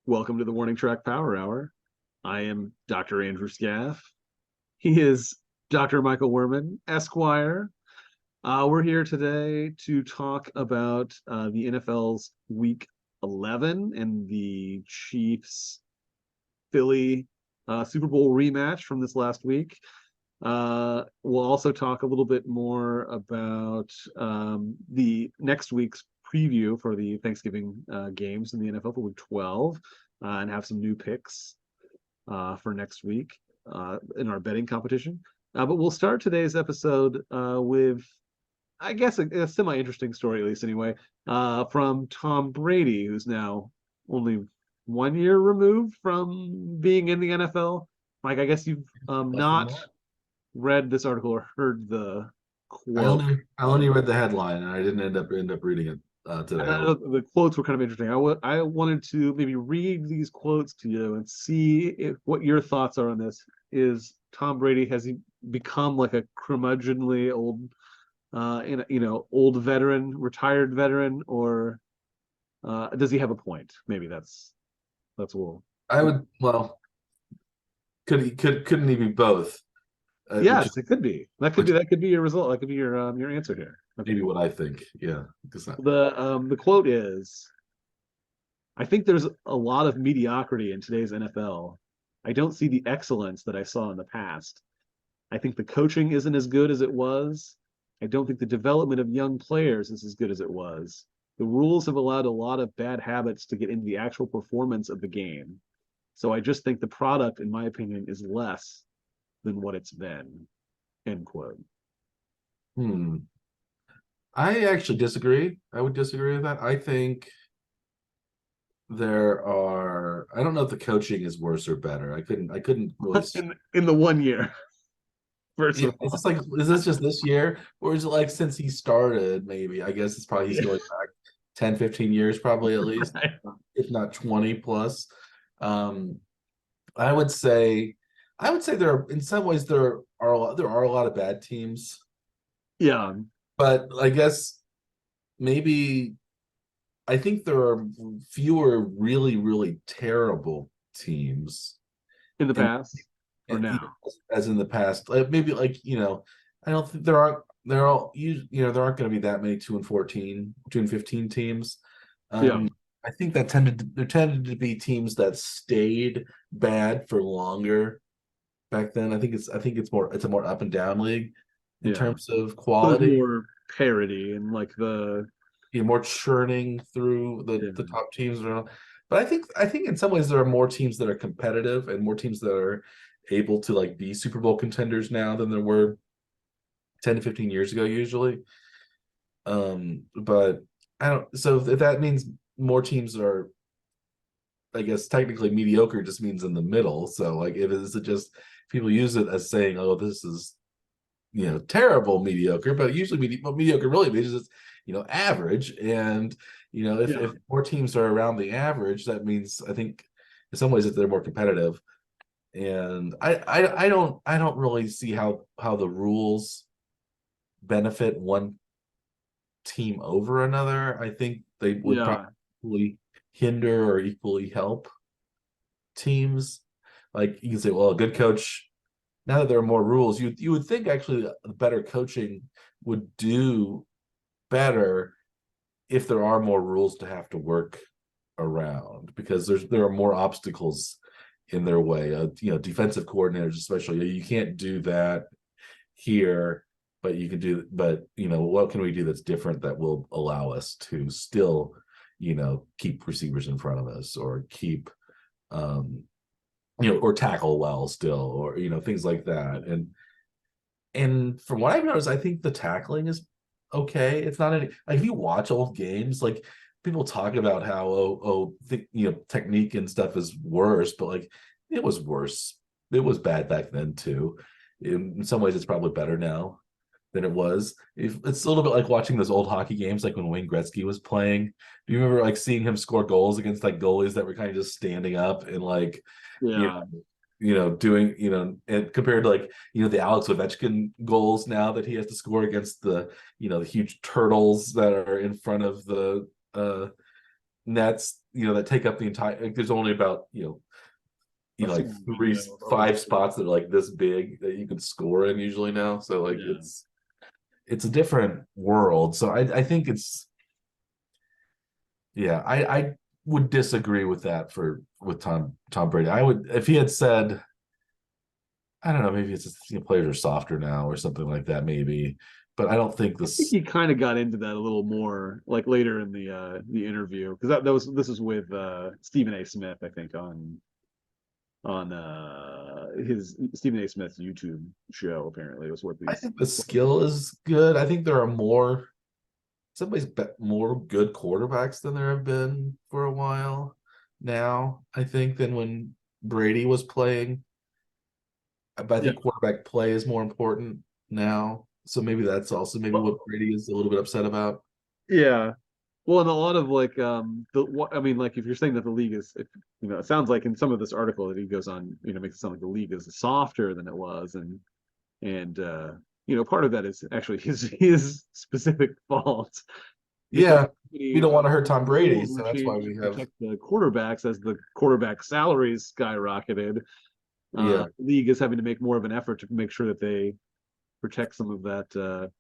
Welcome to the Warning Track Power Hour. I am Dr. Andrew Scaff. He is Dr. Michael Werman, Esquire. We're here today to talk about the NFL's Week 11 and the Chiefs Philly Super Bowl rematch from this last week. We'll also talk a little bit more about the next week's preview for the Thanksgiving games in the NFL for Week 12 and have some new picks for next week in our betting competition. But we'll start today's episode with, I guess, a semi-interesting story, at least anyway, from Tom Brady, who's now only 1 year removed from being in the NFL. Mike, I guess you've Less than not that. read this article or heard the I quote. only I only read the headline and I didn't end up reading it today. The quotes were kind of interesting. I wanted to maybe read these quotes to you and see what your thoughts are on this. Is Tom Brady, has he become like a curmudgeonly old, old veteran, retired veteran, or does he have a point? Maybe that's what. I would couldn't he be both? Which is Yes, it could be. which That could be your result. That could be your answer here. Okay. maybe what I think. Yeah, because The quote is, I think there's a lot of mediocrity in today's NFL. I don't see the excellence that I saw in the past. I think the coaching isn't as good as it was. I don't think the development of young players is as good as it was. The rules have allowed a lot of bad habits to get into the actual performance of the game. So I just think the product, in my opinion, is less than what it's been. End quote. hmm. I actually disagree. I would disagree with that. I think I don't know if the coaching is worse or better. I couldn't really. In the 1 year, first Yeah, of all. is this just this year? Or is it like since he started, maybe? I guess he's going back 10, 15 years, probably at least, Right. if not 20 plus. Um, I would say there are in some ways there are a lot of bad teams, Yeah. but I guess maybe I think there are fewer really, really terrible teams In the in past or now. as in the past. Like maybe I don't think there aren't going to be that many 2 and 14, 2 and 15 teams. Yeah. I think there tended to be teams that stayed bad for longer back then. I think it's a more up and down league in Yeah. terms of So there's quality. more parity and like the More churning through yeah. the top teams around. But I think in some ways there are more teams that are competitive and more teams that are able to like be Super Bowl contenders now than there were 10 to 15 years ago usually. But I don't so if that means more teams are, I guess technically mediocre just means in the middle. So like if is it just people use it as saying, oh, this is terrible mediocre, but usually mediocre really means it's average. And Yeah. if more teams are around the average, that means I think in some ways that they're more competitive. And I don't really see how the rules benefit one team over another. I think they would Yeah. probably hinder or equally help teams. Like you can say, well, a good coach, now that there are more rules, you would think actually better coaching would do better if there are more rules to have to work around, because there are more obstacles in their way. Defensive coordinators especially, you can't do that here, but you can do. But what can we do that's different that will allow us to still, keep receivers in front of us, or keep um, or tackle well still, or things like that. And from what I've noticed, I think the tackling is okay. It's not any like if you watch old games, like people talk about how technique and stuff is worse, but like it was worse. It was bad back then too. In some ways, it's probably better now than it was. It's a little bit like watching those old hockey games, like when Wayne Gretzky was playing. Do you remember like seeing him score goals against like goalies that were kind of just standing up and like you Yeah. doing, and compared to like, the Alex Ovechkin goals now that he has to score against the huge turtles that are in front of the nets, that take up the entire, like there's only about, I've like seen a three, video of five spots that are like this big that you can score in usually now. So like yeah. it's a different world. So I think it's, yeah, I would disagree with that with Tom Brady. I would, if he had said, I don't know, maybe it's just, players are softer now or something like that, maybe. But I don't think I think this. he kind of got into that a little more like later in the interview because that was this is with Stephen A. Smith, I think, on his Stephen A. Smith's YouTube show. Apparently, was what I these. think the skill is good. I think there are more, some ways, more good quarterbacks than there have been for a while now. I think than when Brady was playing. But I Yeah, think quarterback play is more important now. So maybe that's also maybe well, what Brady is a little bit upset about. yeah. Well, and a lot of like I mean, like if you're saying that the league is, if, it sounds like in some of this article that he goes on, makes it sound like the league is softer than it was, and part of that is actually his specific fault because Yeah, we many don't want to hurt Tom Brady, rules were so that's why changed to we have. protect the quarterbacks as the quarterback salaries skyrocketed. Yeah, The league is having to make more of an effort to make sure that they protect some of that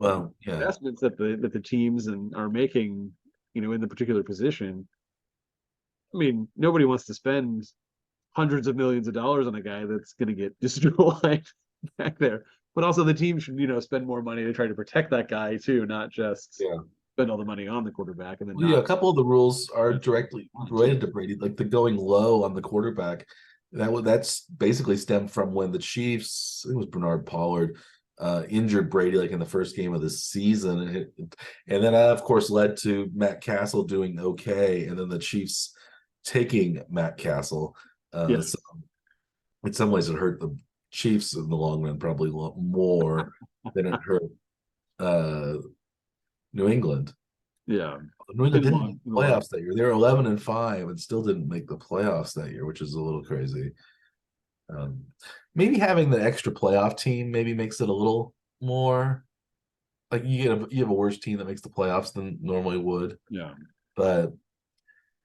well, yeah, investments that the teams and are making, in the particular position. I mean, nobody wants to spend hundreds of millions of dollars on a guy that's going to get destroyed back there. But also, the team should, spend more money to try to protect that guy too, not just yeah. spend all the money on the quarterback and then Well, yeah, not a couple of the rules are invest where directly they want to. related to Brady, like the going low on the quarterback. That's basically stemmed from when the Chiefs, it was Bernard Pollard, injured Brady like in the first game of the season, and then of course led to Matt Castle doing okay, and then the Chiefs taking Matt Castle. So Yes. in some ways, it hurt the Chiefs in the long run probably a lot more than it hurt uh, New England. Yeah. New England didn't make In the the long. playoffs that year. They were 11-5 and still didn't make the playoffs that year, which is a little crazy. Um, Maybe having the extra playoff team maybe makes it a little more like you have a worse team that makes the playoffs than normally would. Yeah. But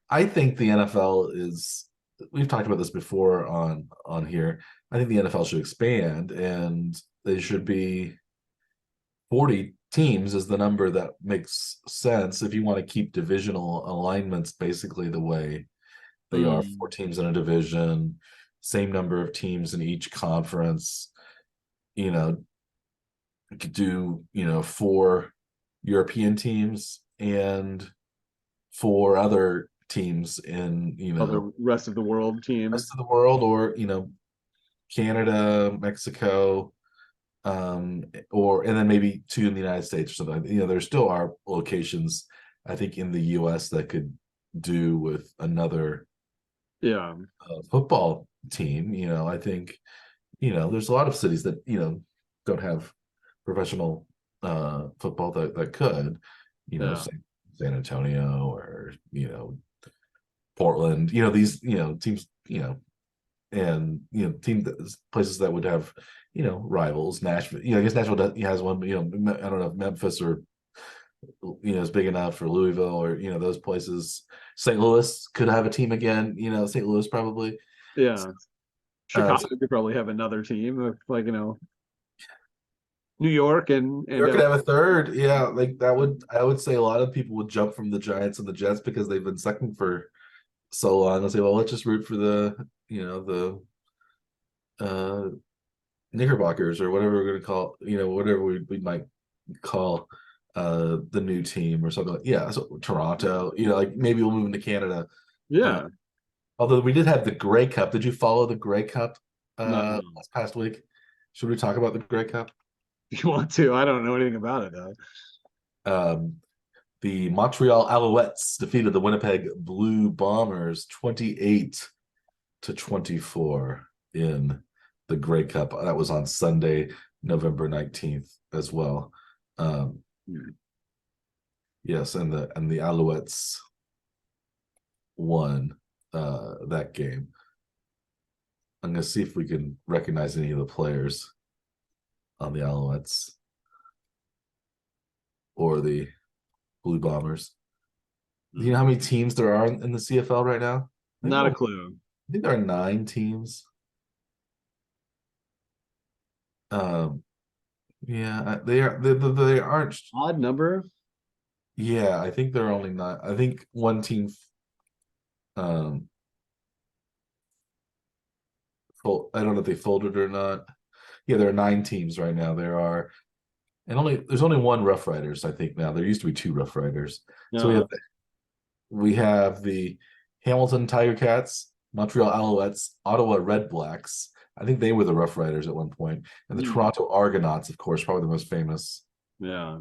I think the NFL is. We've talked about this before on here. I think the NFL should expand and they should be 40 teams is the number that makes sense if you want to keep divisional alignments basically the way they are. Four Mm. teams in a division, same number of teams in each conference. You know, you could do, four European teams and four other teams in, Other rest of the world rest teams. of the world, or, Canada, Mexico, or and then maybe two in the United States or something. There still are locations, I think, in the US that could do with another Yeah. football team. I think, there's a lot of cities that, don't have professional football that could, Yeah. San Antonio or, Portland, these, teams, and team places that would have rivals. Nashville, I guess Nashville has one, but I don't know if Memphis or is big enough for Louisville or those places. St. Louis could have a team again. St. Louis probably. Yeah. So Chicago could probably have another team like, New York and New York could have a third. Yeah, like that would, I would say a lot of people would jump from the Giants and the Jets because they've been sucking for so long. They'll say, well, let's just root for the uh Knickerbockers or whatever we're gonna call, whatever we might call the new team or something. Yeah, so Toronto, like maybe we'll move into Canada. Uh yeah. Although we did have the Grey Cup. Did you follow the Grey Cup No. last past week? Should we talk about the Grey Cup? If you want to, I don't know anything about it though. Um the Montreal Alouettes defeated the Winnipeg Blue Bombers 28-24 in the Grey Cup. That was on Sunday, November 19th as well. Um, Hmm. yes, and the Alouettes won that game. I'm gonna see if we can recognize any of the players on the Alouettes or the Blue Bombers. Do you know how many teams there are in the CFL right now? Not a clue. I think there are 9 teams. Um, yeah, they aren't. Odd number. Yeah, I think there are only 9. I think one team. Um, I don't know if they folded or not. Yeah, there are 9 teams right now. There's only one Rough Riders. I think now there used to be 2 Rough Riders. So Uh, we have the Hamilton Tiger Cats, Montreal Alouettes, Ottawa Red Blacks. I think they were the Rough Riders at one point, and the Toronto Argonauts, of course, probably the most famous. yeah.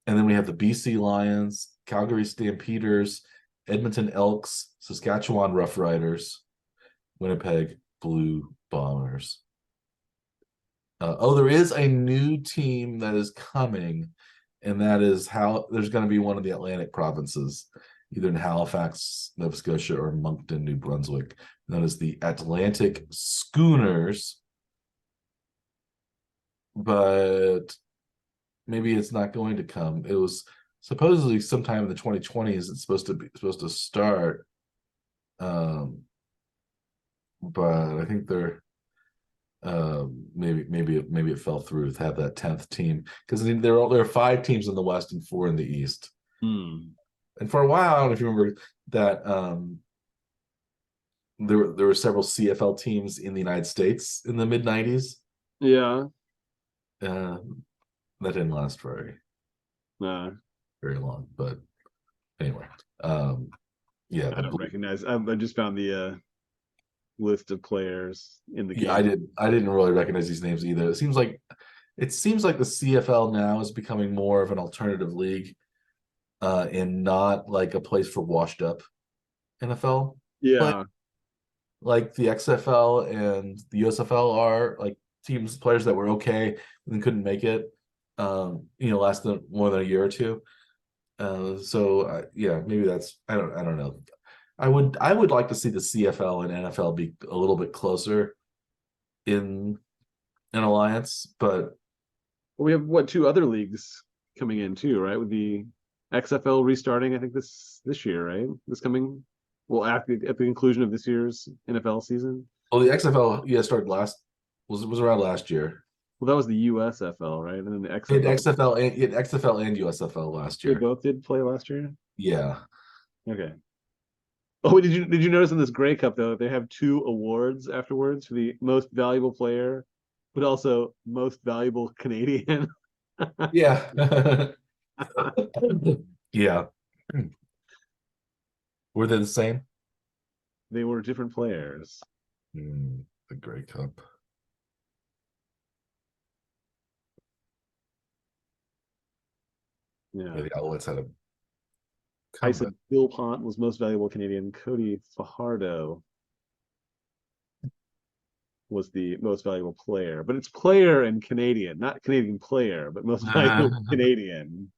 And then we have the BC Lions, Calgary Stampeders, Edmonton Elks, Saskatchewan Rough Riders, Winnipeg Blue Bombers. There is a new team that is coming, and that is how there's going to be one of the Atlantic provinces, either in Halifax, Nova Scotia, or Moncton, New Brunswick. That is the Atlantic Schooners, but maybe it's not going to come. It was supposedly sometime in the 2020s. It's supposed to start, but I think they're maybe it fell through to have that 10th team, because there are 5 teams in the West and 4 in the East. And for a while, I don't know if you remember that there were several CFL teams in the United States in the mid 90s. Yeah. That didn't last very long, but anyway, yeah, I don't recognize. I just found the list of players in the game. I didn't really recognize these names either. It seems like the CFL now is becoming more of an alternative league, and not like a place for washed up NFL. Yeah. Like the XFL and the USFL are like players that were okay and couldn't make it, last more than a year or two. Yeah, maybe that's I don't know. I would like to see the CFL and NFL be a little bit closer in an alliance, but We have 2 other leagues coming in too, right? With the XFL restarting, I think this year, right? This coming, well, at the conclusion of this year's NFL season. the XFL started was around last year. Well, that was the USFL, right? And then the It XFL. XFL and USFL last They year. both did play last year. Yeah. Okay. Oh, did you notice in this Grey Cup though they have 2 awards afterwards for the most valuable player, but also most valuable Canadian. Yeah. Yeah. Were they the same? They were different players. The Grey Cup. Yeah. Yeah, the Alouettes had a Tyson comeback. Philpott was most valuable Canadian. Cody Fajardo was the most valuable player, but it's player and Canadian, not Canadian player, but most valuable Canadian.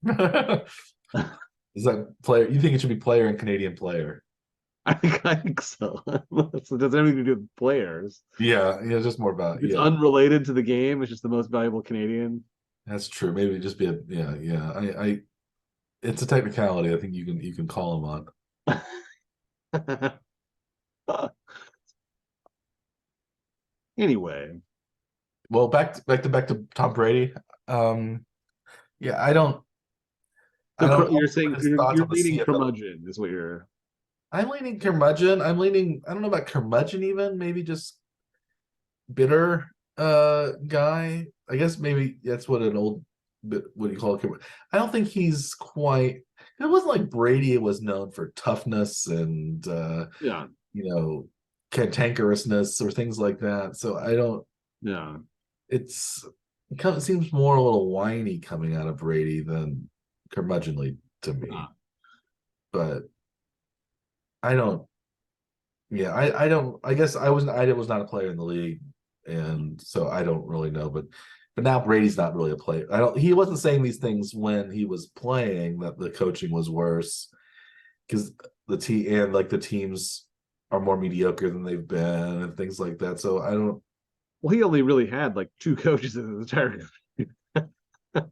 Is that player? You think it should be player and Canadian player? I think so. So it doesn't have anything to do with players. Yeah, just more about It's unrelated to the game. It's just the most valuable Canadian. That's true. Maybe just be yeah. I it's a technicality. I think you can call him on. Anyway, Well, back to Tom Brady. Um, yeah, so I don't know you're saying his you're, thoughts you're on the leaning CFL. curmudgeon, is what you're. I'm leaning curmudgeon. I don't know about curmudgeon even. Maybe just bitter guy. I guess maybe that's what an old bit what do you call it? I don't think he's quite it wasn't like Brady was known for toughness and Yeah, you know cantankerousness or things like that. So I don't yeah. it's it kind of seems more a little whiny coming out of Brady than curmudgeonly to me. But I don't yeah, I don't I guess I was not a player in the league, and so I don't really know, but now Brady's not really a player. I don't he wasn't saying these things when he was playing that the coaching was worse because the teams are more mediocre than they've been and things like that. So I don't Well, he only really had like 2 coaches in his entire.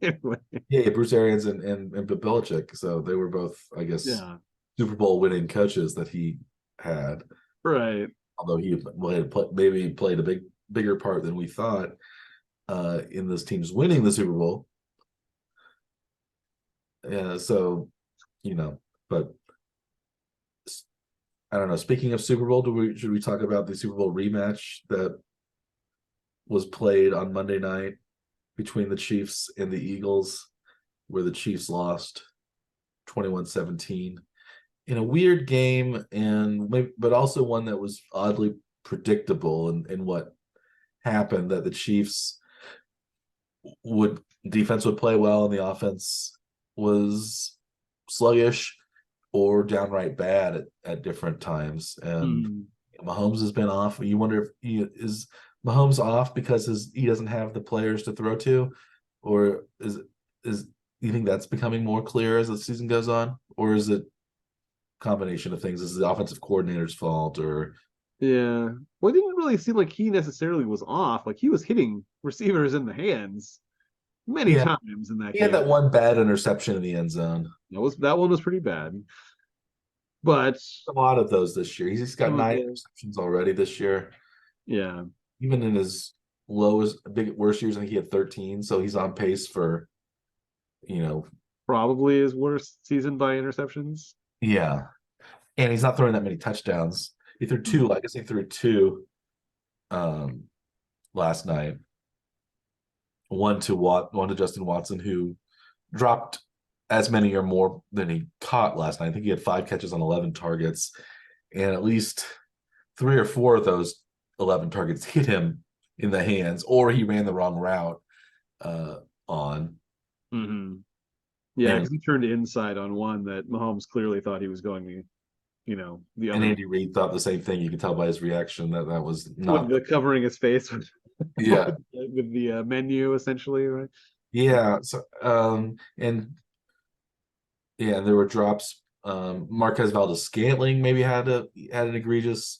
Anyway, Yeah, Bruce Arians and Bill Belichick. So they were both, I guess, yeah, Super Bowl winning coaches that he had. right. Although he maybe played a bigger part than we thought in this team's winning the Super Bowl. Yeah, so you know, but I don't know. Speaking of Super Bowl, should we talk about the Super Bowl rematch that was played on Monday night between the Chiefs and the Eagles, where the Chiefs lost 21-17 in a weird game, and but also one that was oddly predictable in what happened, that the Chiefs would defense would play well and the offense was sluggish or downright bad at different times. And Mm. Mahomes has been off. You wonder if is Mahomes off because he doesn't have the players to throw to, or is you think that's becoming more clear as the season goes on, or is it a combination of things? Is it the offensive coordinator's fault, or Yeah. Well, it didn't really seem like he necessarily was off. Like he was hitting receivers in the hands many yeah, times in that he had game. that one bad interception in the end zone. That one was pretty bad. But A lot of those this year. He's got some of 9 the interceptions already this year. yeah, Even in his lowest, worst years, I think he had 13. So he's on pace for, you know, probably his worst season by interceptions. yeah. And he's not throwing that many touchdowns. He threw Mm. two. I guess he threw two um, last night. One to Justin Watson, who dropped as many or more than he caught last night. I think he had 5 catches on 11 targets, and at least 3 or 4 of those 11 targets hit him in the hands, or he ran the wrong route uh, on. Mm-hmm. Yeah, And because he turned inside on one that Mahomes clearly thought he was going the and other Andy Reid thought the same thing. You could tell by his reaction that that was with not. the covering his face with, Yeah, with the menu essentially, right? yeah. So and yeah, there were drops. Marquez Valdez Scantling maybe had an egregious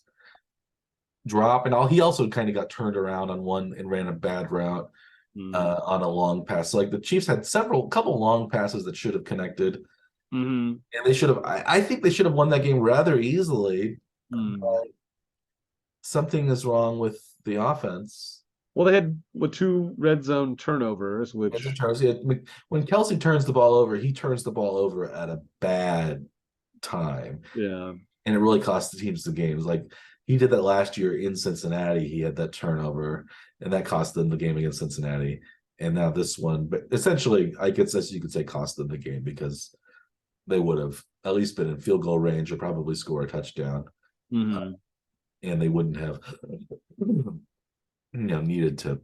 drop, and all he also kind of got turned around on one and ran a bad route Mm. on a long pass. So like the Chiefs had couple long passes that should have connected, Mm-hmm. and they should have. I think they should have won that game rather easily. Mm. Something is wrong with the offense. Well, they had two red zone turnovers, As a which Charles, when Kelsey turns the ball over, he turns the ball over at a bad time, yeah. and it really cost the teams the games. Like he did that last year in Cincinnati. He had that turnover, and that cost them the game against Cincinnati. And now this one, but essentially, I guess you could say cost them the game because they would have at least been in field goal range or probably score a touchdown, Mm-hmm. and they wouldn't have, needed to,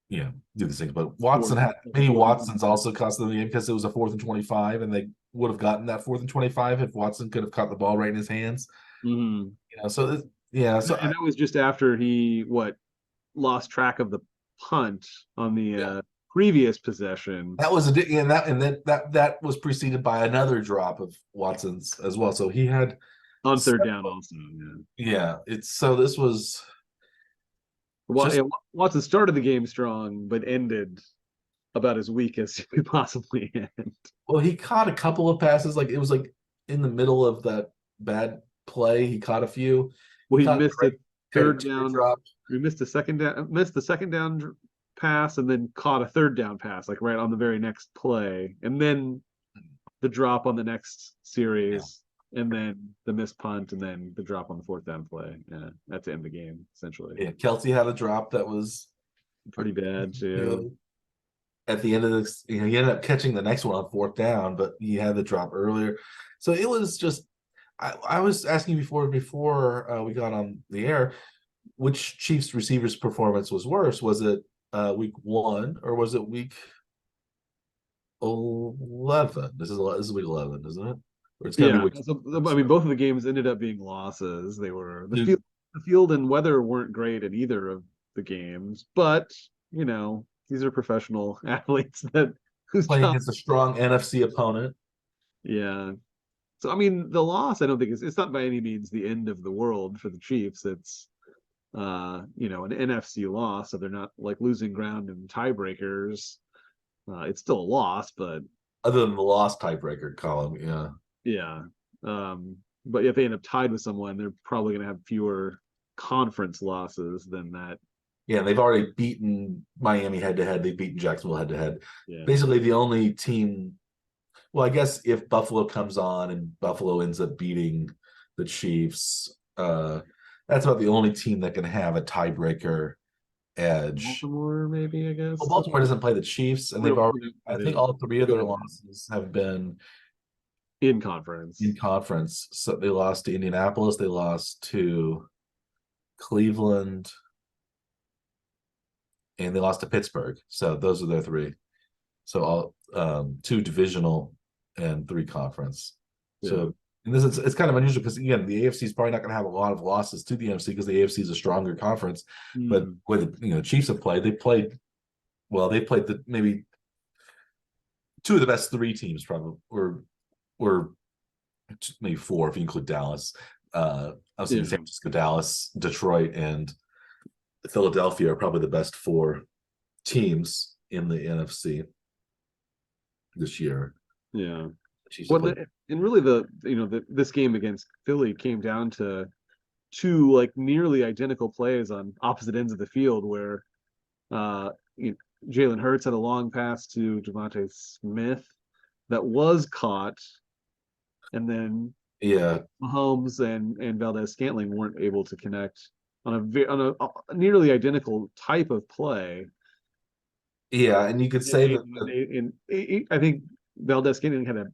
do these things. But Fourth, maybe fourth and Watson's 25. also cost them the game because it was a 4th and 25, and they would have gotten that 4th and 25 if Watson could have caught the ball right in his hands. Mm-hmm. So yeah, so And that was just after he lost track of the punt on the yeah, previous possession that was and then that was preceded by another drop of Watson's as well. So he had, on third down also. Yeah. yeah, it's so this was just Yeah, Watson started the game strong, but ended about as weak as we possibly end. well, he caught a couple of passes, like it was like in the middle of that bad play, he caught a few. He Well, he caught missed a a third tear down. drop. He missed the second down pass, and then caught a third down pass, like right on the very next play, and then the drop on the next Yeah, series, and then the missed punt, and then the drop on the fourth down play. Yeah, that's to end the game essentially. yeah. Kelsey had a drop that was, Pretty bad you too. know, at the end of this, he ended up catching the next one on 4th down, but he had the drop earlier. So it was just, I was asking before we got on the air, which Chiefs receivers performance was worse? Was it week 1 or was it week 11? This is week 11, isn't it? Or it's got to be Yeah, week. so, I mean, both of the games ended up being losses. They were Dude, the field and weather weren't great in either of the games, but these are professional athletes that whose playing job. against a strong NFC opponent. Yeah. So I mean, the loss I don't think it's not by any means the end of the world for the Chiefs. It's an NFC loss, so they're not like losing ground in tiebreakers. It's still a loss, but Other than the lost tiebreaker column, yeah. yeah. But if they end up tied with someone, they're probably going to have fewer conference losses than that. Yeah, they've already beaten Miami head to head. They've beaten Jacksonville head to head. Yeah. Basically, the only team. Well, I guess if Buffalo comes on and Buffalo ends up beating the Chiefs, that's about the only team that can have a tiebreaker edge. Baltimore, maybe, I Well, guess. Baltimore doesn't play the Chiefs, and they've already. I think all three of their losses have been In in conference. conference. So they lost to Indianapolis, they lost to Cleveland, and they lost to Pittsburgh. So those are their three. So all two divisional and three conference. Yeah. So and this is it's kind of unusual because again the AFC is probably not going to have a lot of losses to the NFC because the AFC is a stronger conference. But Mm. with the Chiefs have played, they played the maybe two of the best three teams probably or maybe four if you include Dallas. I was thinking Yeah. San Francisco, Dallas, Detroit, and Philadelphia are probably the best four teams in the NFC this year. Yeah. Chiefs have Well, played. and really this game against Philly came down to two like nearly identical plays on opposite ends of the field where uh you know, Jalen Hurts had a long pass to Devontae Smith that was caught, and then Yeah, Mahomes and Valdez Scantling weren't able to connect on a nearly identical type of play. yeah, and you could say that I think Valdez Scantling had a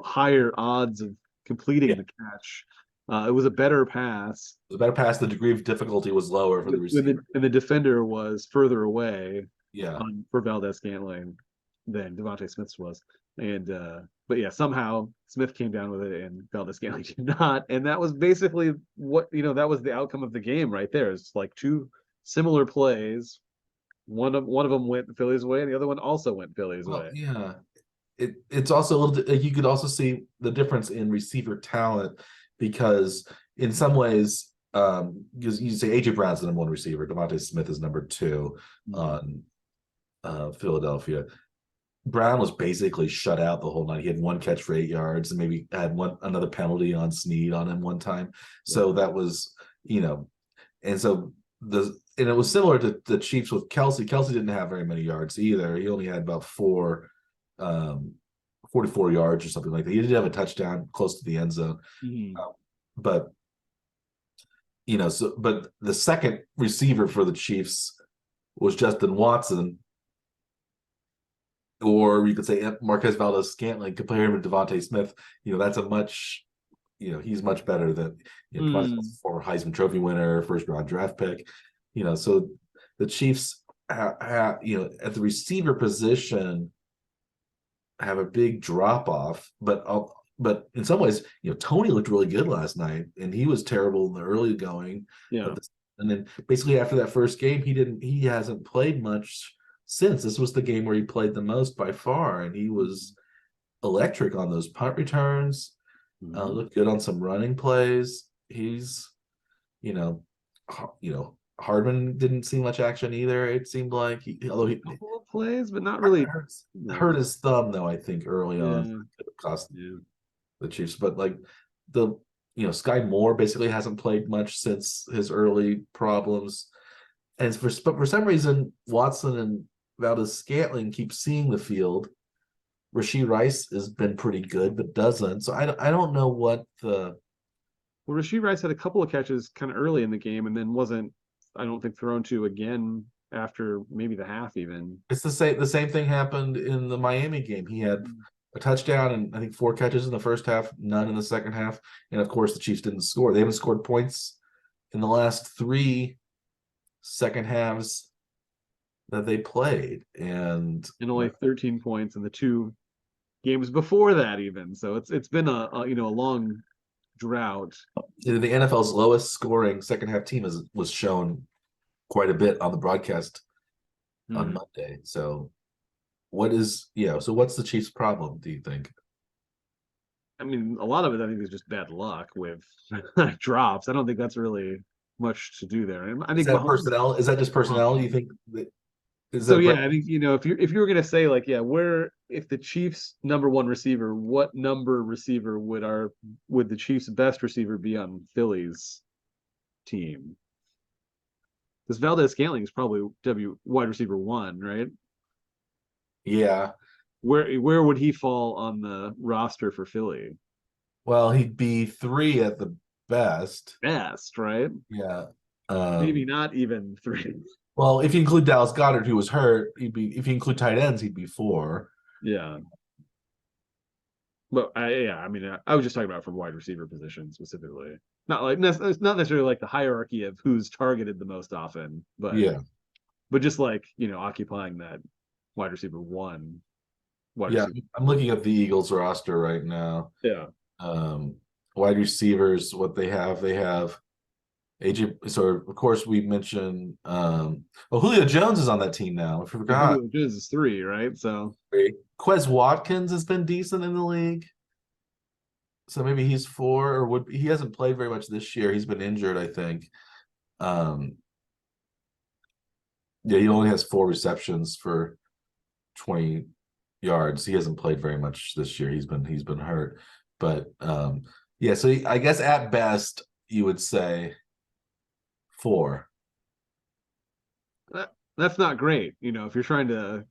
higher odds of yeah, completing the catch. It was a better pass the better pass, the degree of difficulty was lower for the when receiver. the defender was further away Yeah, for Valdez Scantling than Devontae Smith's was. And but yeah, somehow Smith came down with it and Valdez Scantling did not. And that was basically what that was the outcome of the game right there. It's like two similar plays. One of them went Philly's way, and the other one also went Philly's well, way. yeah. It's also a little. You could also see the difference in receiver talent because in some ways, because you say AJ Brown's the number one receiver, Devontae Smith is number two Mm. on Philadelphia. Brown was basically shut out the whole night. He had one catch for 8 yards and maybe had another penalty on Snead on him one time. Yeah. So that was, and so and it was similar to the Chiefs with Kelsey. Kelsey didn't have very many yards either. He only had about 44 yards or something like that. He did have a touchdown close to the end zone. Mm. But but the second receiver for the Chiefs was Justin Watson, or you could say Marquez Valdez Scantling. Compare him to Devontae Smith. That's a much, he's much better than Devontae Mm. former Heisman Trophy winner, first round draft pick. So the Chiefs, at the receiver position, have a big drop off. But in some ways, Tony looked really good last night, and he was terrible in the early going. Yeah. And then basically after that first game, he hasn't played much since. This was the game where he played the most by far, and he was electric on those punt returns. Mm. Looked good on some running plays. He's, you know, Hardman didn't see much action either. It seemed like although he Couple of plays, but not Hardman really. No. hurt his thumb though. I think early on Yeah. could have cost Yeah. the Chiefs. But like the Sky Moore basically hasn't played much since his early problems, and but for some reason Watson and Valdez Scantling keep seeing the field. Rashee Rice has been pretty good, but doesn't. So I don't know what the. Well, Rasheed Rice had a couple of catches kind of early in the game, and then wasn't, I don't think, thrown to again after maybe the half even. It's the same thing happened in the Miami game. He had a touchdown and I think 4 catches in the first half, none in the second half, and of course the Chiefs didn't score. They haven't scored points in the last 3 second halves that they played, and And only 13 points in the two games before that even. So it's been a long drought. the NFL's lowest scoring second half team was shown quite a bit on the broadcast on Hmm. Monday. So what's the Chiefs' problem, do you think? I mean, a lot of it I think is just bad luck with drops. I don't think that's really much to do there. And I Is think that Mahomes, personnel? Is that just personnel? You think that Is So that yeah, Brady? I think if you were gonna say like yeah, where if the Chiefs' number one receiver, what number receiver would the Chiefs' best receiver be on Philly's team? Because Valdez Scantling is probably W wide receiver one, right? Yeah. Where would he fall on the roster for Philly? Well, he'd be three at the best. Best, right? Yeah. Maybe Um, not even three. well, if you include Dallas Goddard, who was hurt, he'd be. If you include tight ends, he'd be four. Yeah. But yeah, I mean, I was just talking about from wide receiver position specifically. Not like it's not necessarily like the hierarchy of who's targeted the most often, Yeah. but just like occupying that wide receiver one, wide Yeah. receiver. I'm looking at the Eagles roster right now. Yeah, Um, Wide receivers, what they have AJ. So of course we mentioned oh, Julio Jones is on that team now. I yeah. forgot. Julio Jones is three, right? So Quez Watkins has been decent in the league. So maybe he's four, or would he hasn't played very much this year. He's been injured, I think. Um, yeah, he only has four receptions for 20 yards. He hasn't played very much this year. He's been hurt. But yeah, so I guess at best you would say four. that, that's not great. If you're trying to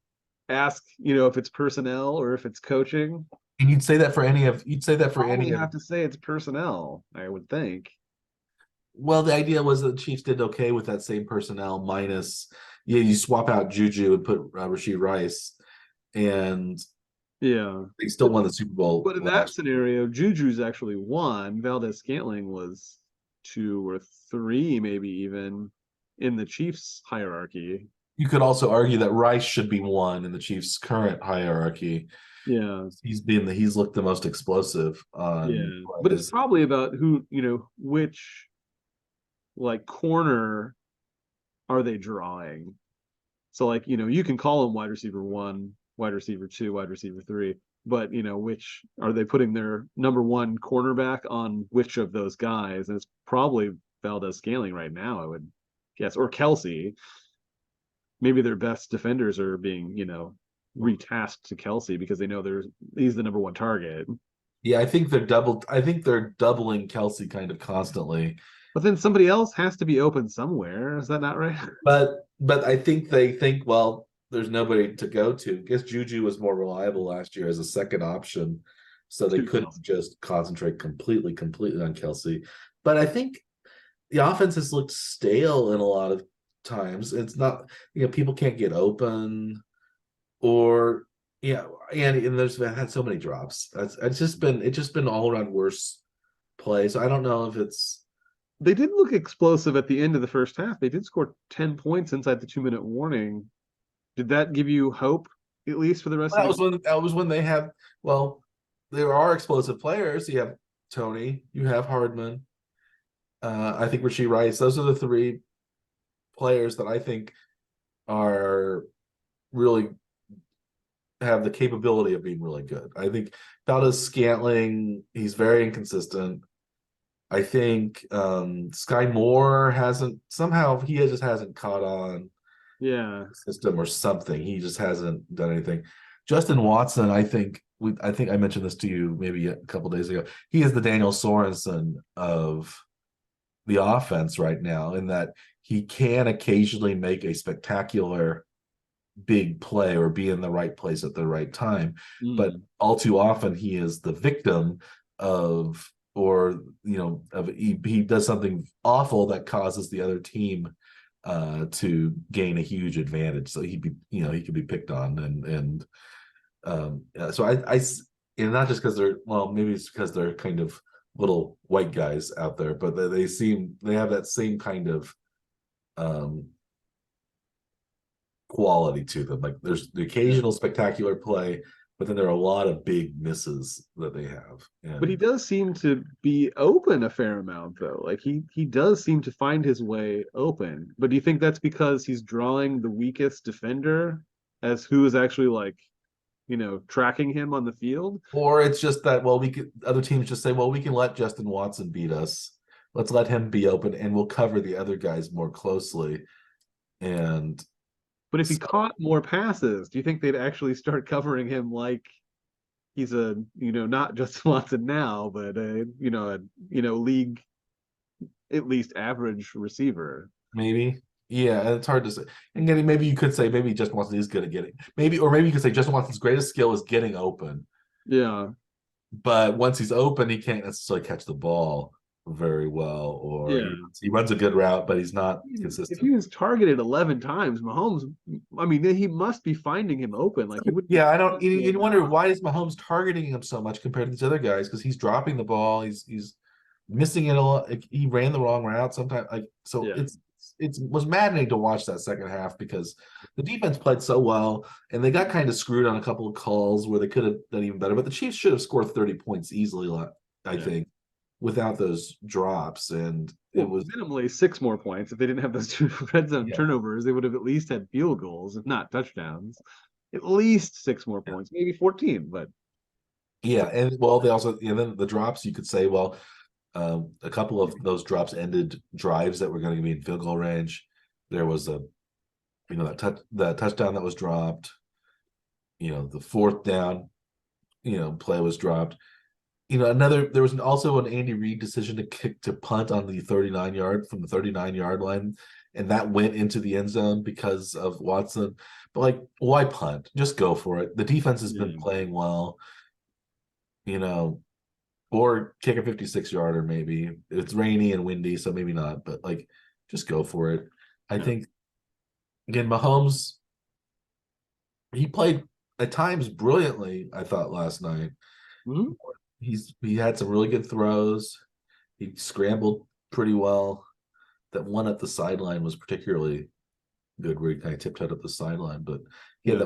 ask, if it's personnel or if it's coaching, And you'd say that for any probably of have to say it's personnel. I would think. well, the idea was that the Chiefs did okay with that same personnel minus yeah, you swap out Juju and put Rasheed Rice, and Yeah. they still won the Super Bowl But in that last. scenario, Juju's actually one. Valdez Scantling was two or three, maybe even in the Chiefs hierarchy. You could also argue that Rice should be one in the Chiefs' current hierarchy. Yeah, He's looked the most explosive on yeah. But it's plays. probably about which like corner are they drawing? So like, you can call them wide receiver one, wide receiver two, wide receiver three, but which are they putting their number one cornerback on which of those guys? And it's probably Valdez Scaling right now, I would guess, or Kelsey. Maybe their best defenders are being, retasked to Kelsey because they know he's the number one target. Yeah, I think they're doubling Kelsey kind of constantly. But then somebody else has to be open somewhere. Is that not right? But I think they think, well, there's nobody to go to. I guess Juju was more reliable last year as a second option, so they To couldn't Kelsey. just concentrate completely on Kelsey. But I think the offense has looked stale in a lot of times. It's not, people can't get open, or yeah, and there's had so many drops. It's just been all around worse play. So I don't know if it's They did look explosive at the end of the first half. They did score 10 points inside the 2 minute warning. Did that give you hope, at least for the rest of the game? that was when they have, well, there are explosive players. You have Tony, you have Hardman. I think Rasheed Rice. Those are the three players that I think are really have the capability of being really good. I think Valdez Scantling, he's very inconsistent. I think Sky Moore hasn't somehow just hasn't caught on Yeah. the system or something. He just hasn't done anything. Justin Watson, I think I mentioned this to you maybe a couple days ago. He is the Daniel Sorensen of the offense right now, in that he can occasionally make a spectacular big play or be in the right place at the right time. But Mm. all too often he is the victim of, or he does something awful that causes the other team to gain a huge advantage. So he could be picked on, and so I and not just because they're, well, maybe it's because they're kind of little white guys out there, but they have that same kind of um quality to them. Like there's the Yeah. occasional spectacular play, but then there are a lot of big misses that they have. But he And does seem to be open a fair amount, though. Like he does seem to find his way open. But do you think that's because he's drawing the weakest defender as who is actually like, tracking him on the field? or it's just that, well, we could other teams just say, well, we can let Justin Watson beat us. Let's let him be open and we'll cover the other guys more closely. And But if he So caught more passes, do you think they'd actually start covering him like he's a, not just Watson now, but league at least average receiver? maybe. Yeah, and it's hard to say. And again, maybe you could say maybe Justin Watson is good at getting maybe, or maybe you could say Justin Watson's greatest skill is getting open. Yeah, But once he's open, he can't necessarily catch the ball very well, or yeah. he runs a good route, but he's not If he consistent. was targeted 11 times, Mahomes, I mean, he must be finding him open. Like he wouldn't be Yeah, I don't. You going wonder off. why is Mahomes targeting him so much compared to these other guys? Because he's dropping the ball. He's missing it a lot. Like, he ran the wrong route sometimes. Like, so Yeah, it was maddening to watch that second half because the defense played so well and they got kind of screwed on a couple of calls where they could have done even better. But the Chiefs should have scored 30 points easily, I yeah. think, without those drops. And it Well, was minimally 6 more points. If they didn't have those two red zone yeah. turnovers, they would have at least had field goals, if not touchdowns. At least 6 more points, maybe 14. But Yeah, and well, they also and then the drops you could say, well, a couple of those drops ended drives that were going to be in field goal range. There was that touchdown that was dropped. The fourth down, play was dropped. There was also an Andy Reid decision to punt on the 39 yard from the 39 yard line, and that went into the end zone because of Watson. But like, why punt? Just go for it. The defense has been yeah, playing well. You know, or kick a 56 yarder. Maybe it's rainy and windy, so maybe not, but like just go for it. I yeah. think again, Mahomes, he played at times brilliantly, I thought last night. Mhm. He had some really good throws. He scrambled pretty well. That one at the sideline was particularly good where he kind of tiptoed up the sideline, but Yeah. he had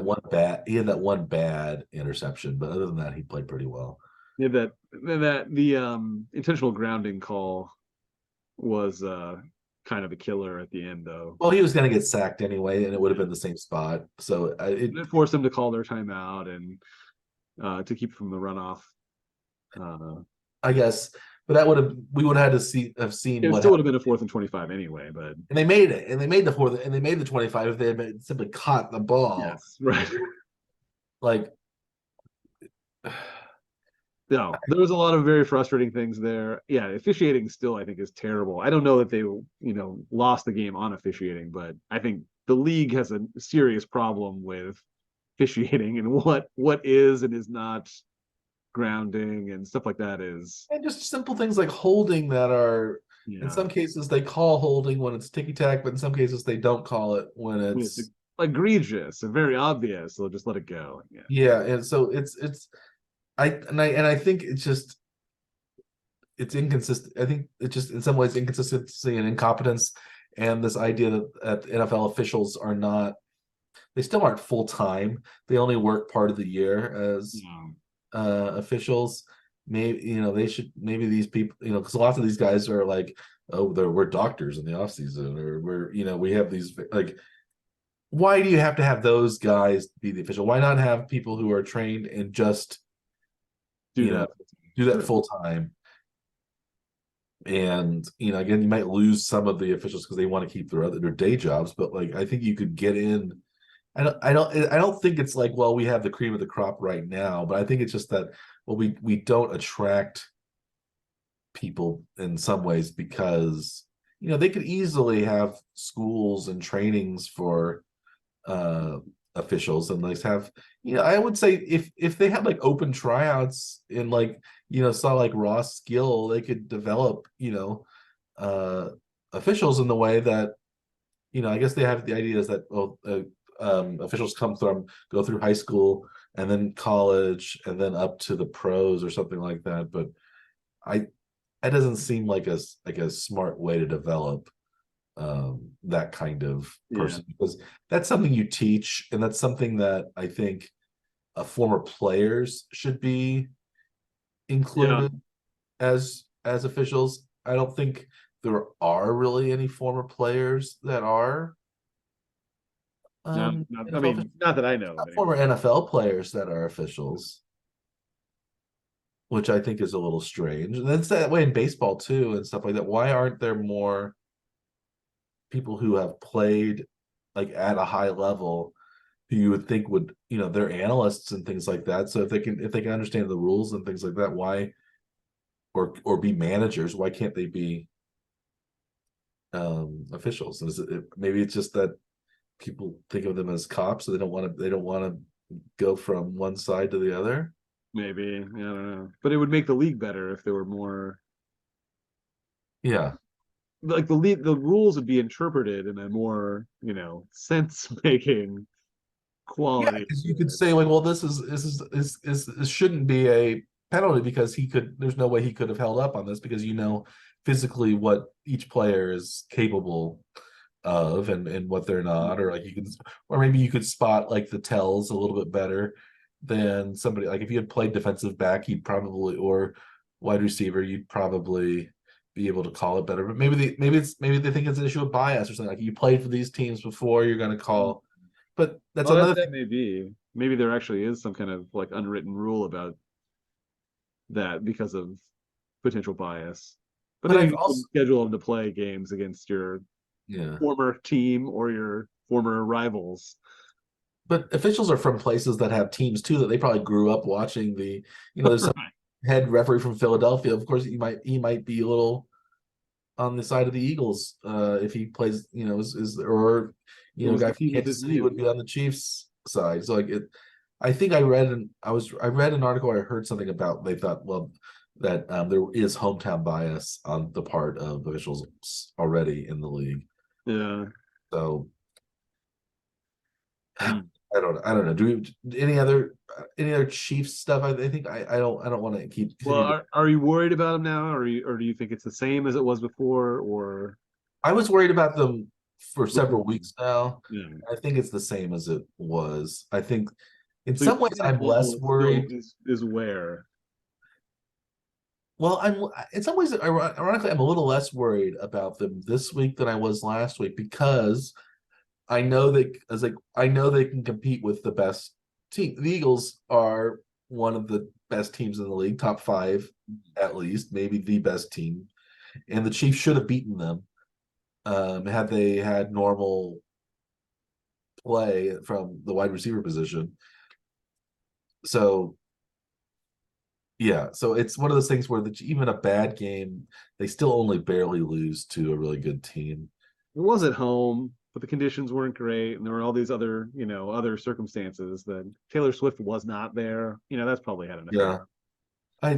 that one bad interception, but other than that he played pretty well. Yeah, the intentional grounding call was kind of a killer at the end though. Well, he was going to get sacked anyway, and it would have been the same spot. So It forced them to call their timeout and to keep from the runoff. I guess, but that would have we would have had to have seen It what still would happened. have been a 4th and 25 anyway, but And they made it, and they made the fourth, and they made the 25 if they had simply caught the ball. yes, right. Like, No, there was a lot of very frustrating things there. Yeah, officiating still I think is terrible. I don't know that they, lost the game on officiating, but I think the league has a serious problem with officiating and what is and is not grounding and stuff like that is. and just simple things like holding that are, in Yeah, some cases they call holding when it's ticky tack, but in some cases they don't call it when when it's it's egregious and very obvious, they'll just let it go. Yeah, yeah. And so I think it's inconsistent. I think it's just in some ways inconsistency and incompetence, and this idea that NFL officials are not, they still aren't full time. They only work part of the year as yeah, officials. Maybe they should, maybe these people, because lots of these guys are like, oh, we're doctors in the off season, or we have these like. Why do you have to have those guys be the official? Why not have people who are trained and just do you know that. do that Sure. full time? And again, you might lose some of the officials because they want to keep their day jobs, but like I think you could get in. I don't think it's like, well, we have the cream of the crop right now, but I think it's just that, well, we don't attract people in some ways because they could easily have schools and trainings for uh officials, and like have, I would say if they had like open tryouts and like saw like raw skill, they could develop uh officials in the way that, I guess they have the ideas that, well, officials go through high school and then college and then up to the pros or something like that. But I that doesn't seem like a smart way to develop that kind of Yeah, person, because that's something you teach, and that's something that I think former players should be yeah. included as officials. I don't think there are really any former players that are I NFL officials. mean, not that I know of Not anyway. former NFL players that are officials, which I think is a little strange. And that's that way in baseball too and stuff like that. Why aren't there more people who have played like at a high level who you would think would, they're analysts and things like that. So if they can understand the rules and things like that, why or be managers, why can't they be officials? Maybe it's just that people think of them as cops, so they don't want to go from one side to the other. Maybe, I don't know. But it would make the league better if there were more, Yeah. like the rules would be interpreted in a more, sense making Yeah, quality because you to could it. say like, well, this shouldn't be a penalty because there's no way he could have held up on this because physically what each player is capable of and what they're not, or like or maybe you could spot like the tells a little bit better than somebody like if you had played defensive back, you'd probably or wide receiver, you'd probably be able to call it better. But maybe they think it's an issue of bias or something. Like you played for these teams before, you're going to call. But that's Well, that another that thing. may be. Maybe there actually is some kind of like unwritten rule about that because of potential bias. But But then I've you also wouldn't schedule them to play games against your yeah. former team or your former rivals. But officials are from places that have teams too that they probably grew up watching there's some Right. head referee from Philadelphia. Of course, he might be a little on the side of the Eagles if he plays, or It a was guy the from team of Kansas his City would youth. be on the Chiefs side. So like I think I read an article, I heard something about they thought, well, that there is hometown bias on the part of officials already in the league. Yeah. So Hmm. I don't know. Do we any other Chiefs stuff? I think I don't want to keep Well, continue to. are you worried about him now, or do you think it's the same as it was before, or I was worried about them for several before? weeks now. Yeah. I think it's the same as it was. I think in So your some ways panic I'm less level is still worried. is where. Well, I'm in some ways, ironically, I'm a little less worried about them this week than I was last week because I know they can compete with the best team. The Eagles are one of the best teams in the league, top five at least, maybe the best team, and the Chiefs should have beaten them had they had normal play from the wide receiver position. So yeah, so it's one of those things where even a bad game, they still only barely lose to a really good team. It was at home, but the conditions weren't great, and there were all these other, other circumstances that Taylor Swift was not there. That's probably had an effect. Yeah,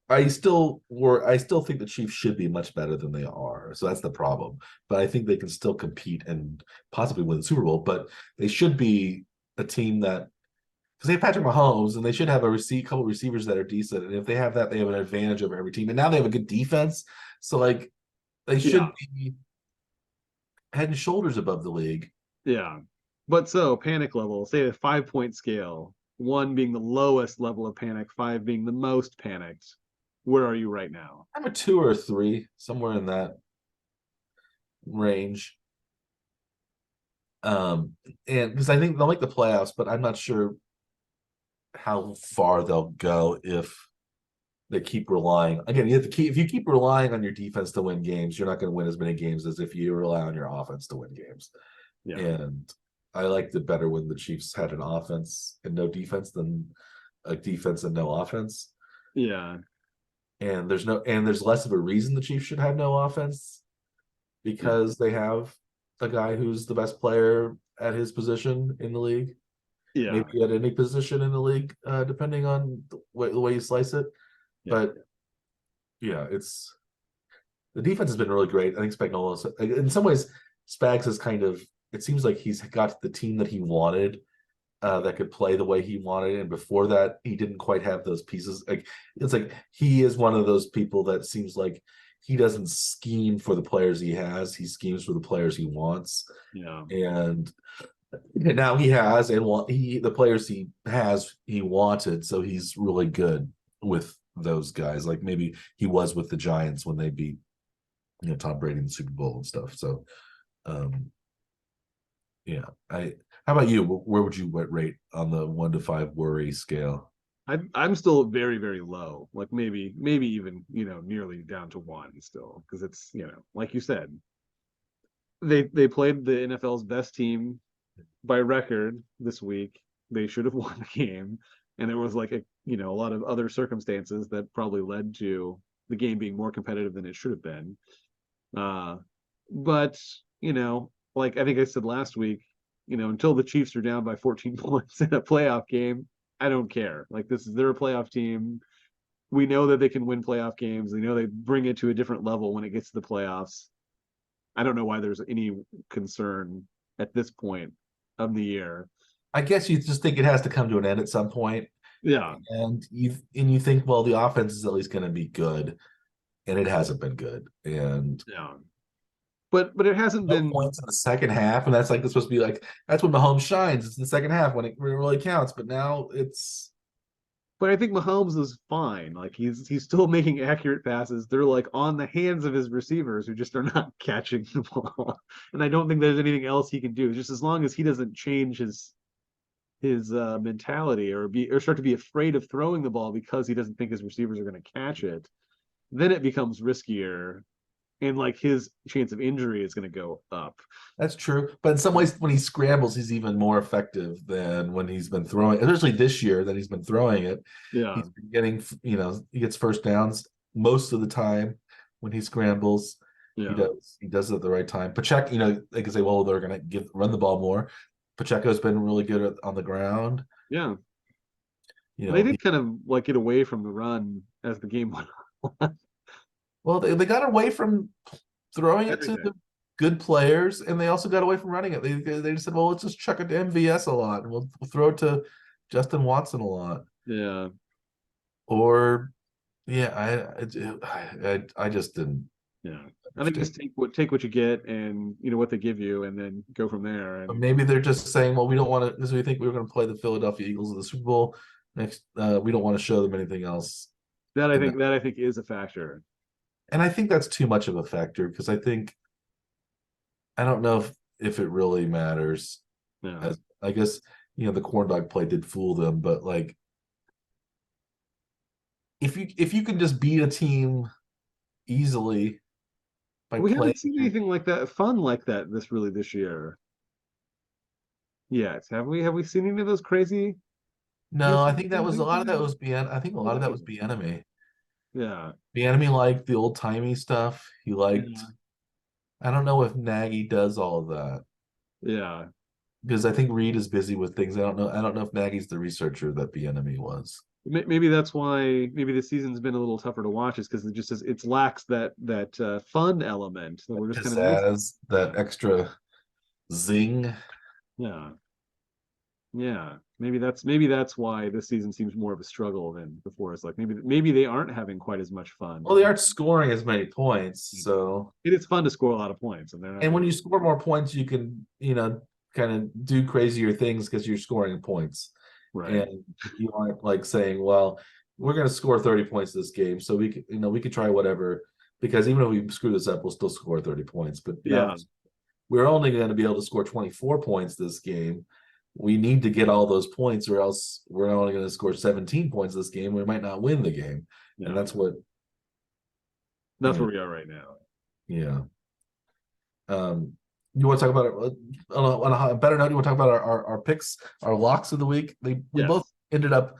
I still think the Chiefs should be much better than they are. So that's the problem. But I think they can still compete and possibly win the Super Bowl. But they should be a team that because they have Patrick Mahomes and they should have couple receivers that are decent. And if they have that, they have an advantage over every team. And now they have a good defense. So like they Yeah, should be head and shoulders above the league. yeah. But so panic level, say a 5 point scale, one being the lowest level of panic, five being the most panicked. Where are you right now? I'm a two or a three, somewhere in that range. Um, and because I think they'll make the playoffs, but I'm not sure how far they'll go if they keep relying. Again, you have to keep if you keep relying on your defense to win games, you're not going to win as many games as if you rely on your offense to win games. Yeah, And I liked it better when the Chiefs had an offense and no defense than a defense and no offense. yeah, And there's less of a reason the Chiefs should have no offense yeah, because they have a guy who's the best player at his position in the league, yeah, maybe at any position in the league, depending on the way you slice it. yeah, But yeah, it's the defense has been really great. I think Spagnuolo, in some ways, Spags has kind of. It seems like he's got the team that he wanted, that could play the way he wanted, and before that, he didn't quite have those pieces. Like it's like he is one of those people that seems like he doesn't scheme for the players he has; he schemes for the players he wants. yeah, And now he has, and the players he has he wanted, so he's really good with those guys. Like maybe he was with the Giants when they beat Tom Brady in the Super Bowl and stuff. So um yeah, I how about you? Where would you rate on the 1 to 5 worry scale? I'm still very, very low. Like maybe even, nearly down to one still, because it's, like you said, they played the NFL's best team by record this week. They should have won the game, and there was like a lot of other circumstances that probably led to the game being more competitive than it should have been. Uh, but like I think I said last week, until the Chiefs are down by 14 points in a playoff game, I don't care. Like this is their playoff team. We know that they can win playoff games. We know they bring it to a different level when it gets to the playoffs. I don't know why there's any concern at this point of the year. I guess you just think it has to come to an end at some point, Yeah, and you think, well, the offense is at least going to be good, and it hasn't been good, and yeah. But it hasn't no been. points in the second half, and that's like it's supposed to be like that's when Mahomes shines. It's the second half when it really counts, but now it's But I think Mahomes is fine. Like he's still making accurate passes. They're like on the hands of his receivers who just are not catching the ball. And I don't think there's anything else he can do. Just as long as he doesn't change his mentality or start to be afraid of throwing the ball because he doesn't think his receivers are going to catch it, then it becomes riskier and like his chance of injury is going to go up. that's true. But in some ways, when he scrambles, he's even more effective than when he's been throwing, especially this year that he's been throwing it. Yeah, He's been getting, he gets first downs most of the time when he scrambles. He yeah, does it at the right time. Pacheco, they can say, well, they're going to run the ball more. Pacheco's been really good on the ground. yeah. You They know, did kind of like get away from the run as the game went on. well, they got away from throwing it to Everything. the good players, and they also got away from running it. They just said, well, let's just chuck it to MVS a lot, and we'll throw it to Justin Watson a lot. Yeah. Or yeah, I just didn't Yeah. I think understand. just take what you get and what they give you and then go from there. But And maybe they're just saying, well, we don't want to because we think we were going to play the Philadelphia Eagles in the Super Bowl next. We don't want to show them anything else, that I and think that I think is a factor. I think that's too much of a factor because I don't know if it really matters. Yeah. As I guess the corn dog play did fool them, but like if you can just beat a team easily by We playing. haven't seen anything like that fun like that this year. Yet. Have we seen any of those crazy No, I think that was a lot of that was bien. I think a lot of that was Bieniemy. Yeah. Bieniemy liked the old timey stuff. He liked. Yeah. I don't know if Nagy does all of that Yeah. because I think Reed is busy with things. I don't know. I don't know if Nagy's the researcher that Bieniemy was. Maybe that's why maybe the season's been a little tougher to watch is because it lacks that fun element that That we're just kind of missing. pizzazz, that extra zing. Yeah. Yeah, maybe that's why this season seems more of a struggle than before. It's like maybe they aren't having quite as much fun. Well, they aren't scoring as many points, so It is fun to score a lot of points, and they're not and when doing you score more points, you can kind of do crazier things because you're scoring points, right. and you aren't like saying, well, we're going to score 30 points this game, so we could try whatever because even if we screw this up, we'll still score 30 points. But now Yeah, we're only going to be able to score 24 points this game. We need to get all those points, or else we're only going to score 17 points this game. We might not win the game, and yeah, that's what that's where we are right now. yeah. You want to talk about it on a better note? You want to talk about our picks, our locks of the week? We both Yes, ended up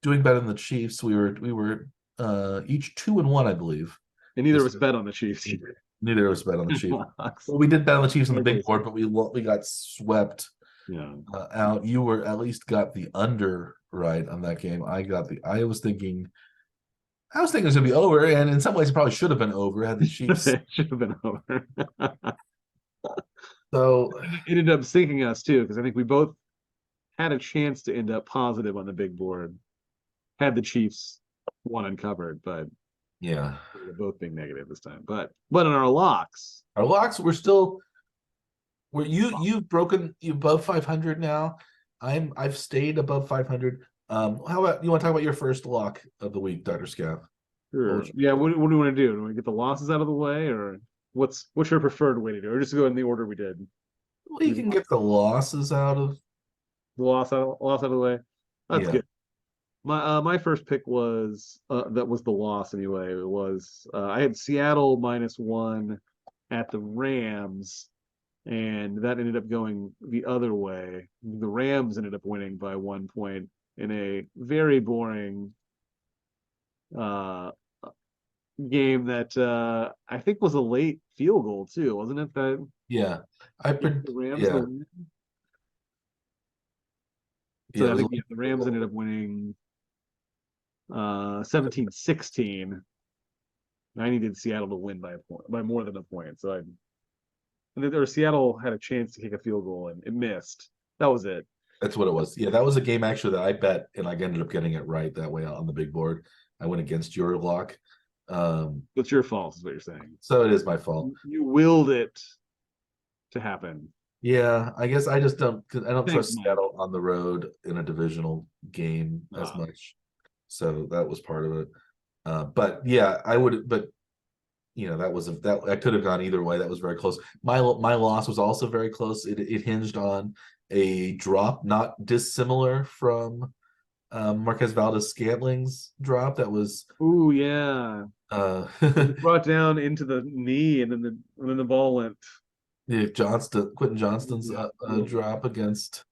doing better than the Chiefs. We were each 2-1, I believe. and neither of This us bet on the Chiefs either. neither of us bet on the Chiefs. Locks. Well, we did bet on the Chiefs on the Like big this. board, but we got swept Yeah, out. You were at least got the under right on that game. I was thinking it was gonna be over, and in some ways it probably should have been over had the Chiefs. it should have been over. So It ended up sinking us too because I think we both had a chance to end up positive on the big board had the Chiefs won uncovered, but yeah, they're both being negative this time. But in our locks, our locks were still. Were you've above 500 now? I've stayed above 500. How about you want to talk about your first lock of the week, Dr. Scav? What sure. would you Yeah, what do you want to do? Do we want to get the losses out of the way, or what's your preferred way to do it? Or just go in the order we did? well, you You can want get the losses out of the loss out of the way. That's yeah. good. My first pick was that was the loss anyway. It was I had Seattle -1 at the Rams, and that ended up going the other way. The Rams ended up winning by 1 point in a very boring uh, game that I think was a late field goal too, wasn't it? That Yeah, gave the Rams the yeah, win. yeah. It So I was a think late the field Rams ended goal. up winning 17-16. I needed Seattle to win by a point, by more than a point. So I and then, or Seattle had a chance to kick a field goal and it missed. That was it. That's what it was. Yeah, that was a game actually that I bet, and I ended up getting it right that way on the big board. I went against your lock. It's your fault, is what you're saying. So it is my fault. You willed it to happen. Yeah, I guess I just don't, because I don't Thanks, trust Mike. Seattle on the road in a divisional game as Uh, much. So that was part of it. But yeah, I would. But that was that I could have gone either way. That was very close. My loss was also very close. It hinged on a drop not dissimilar from Marquez Valdez Scantling's drop. That was ooh, yeah. uh It was brought down into the knee, and then the ball went. Quentin Johnston's Yeah. drop against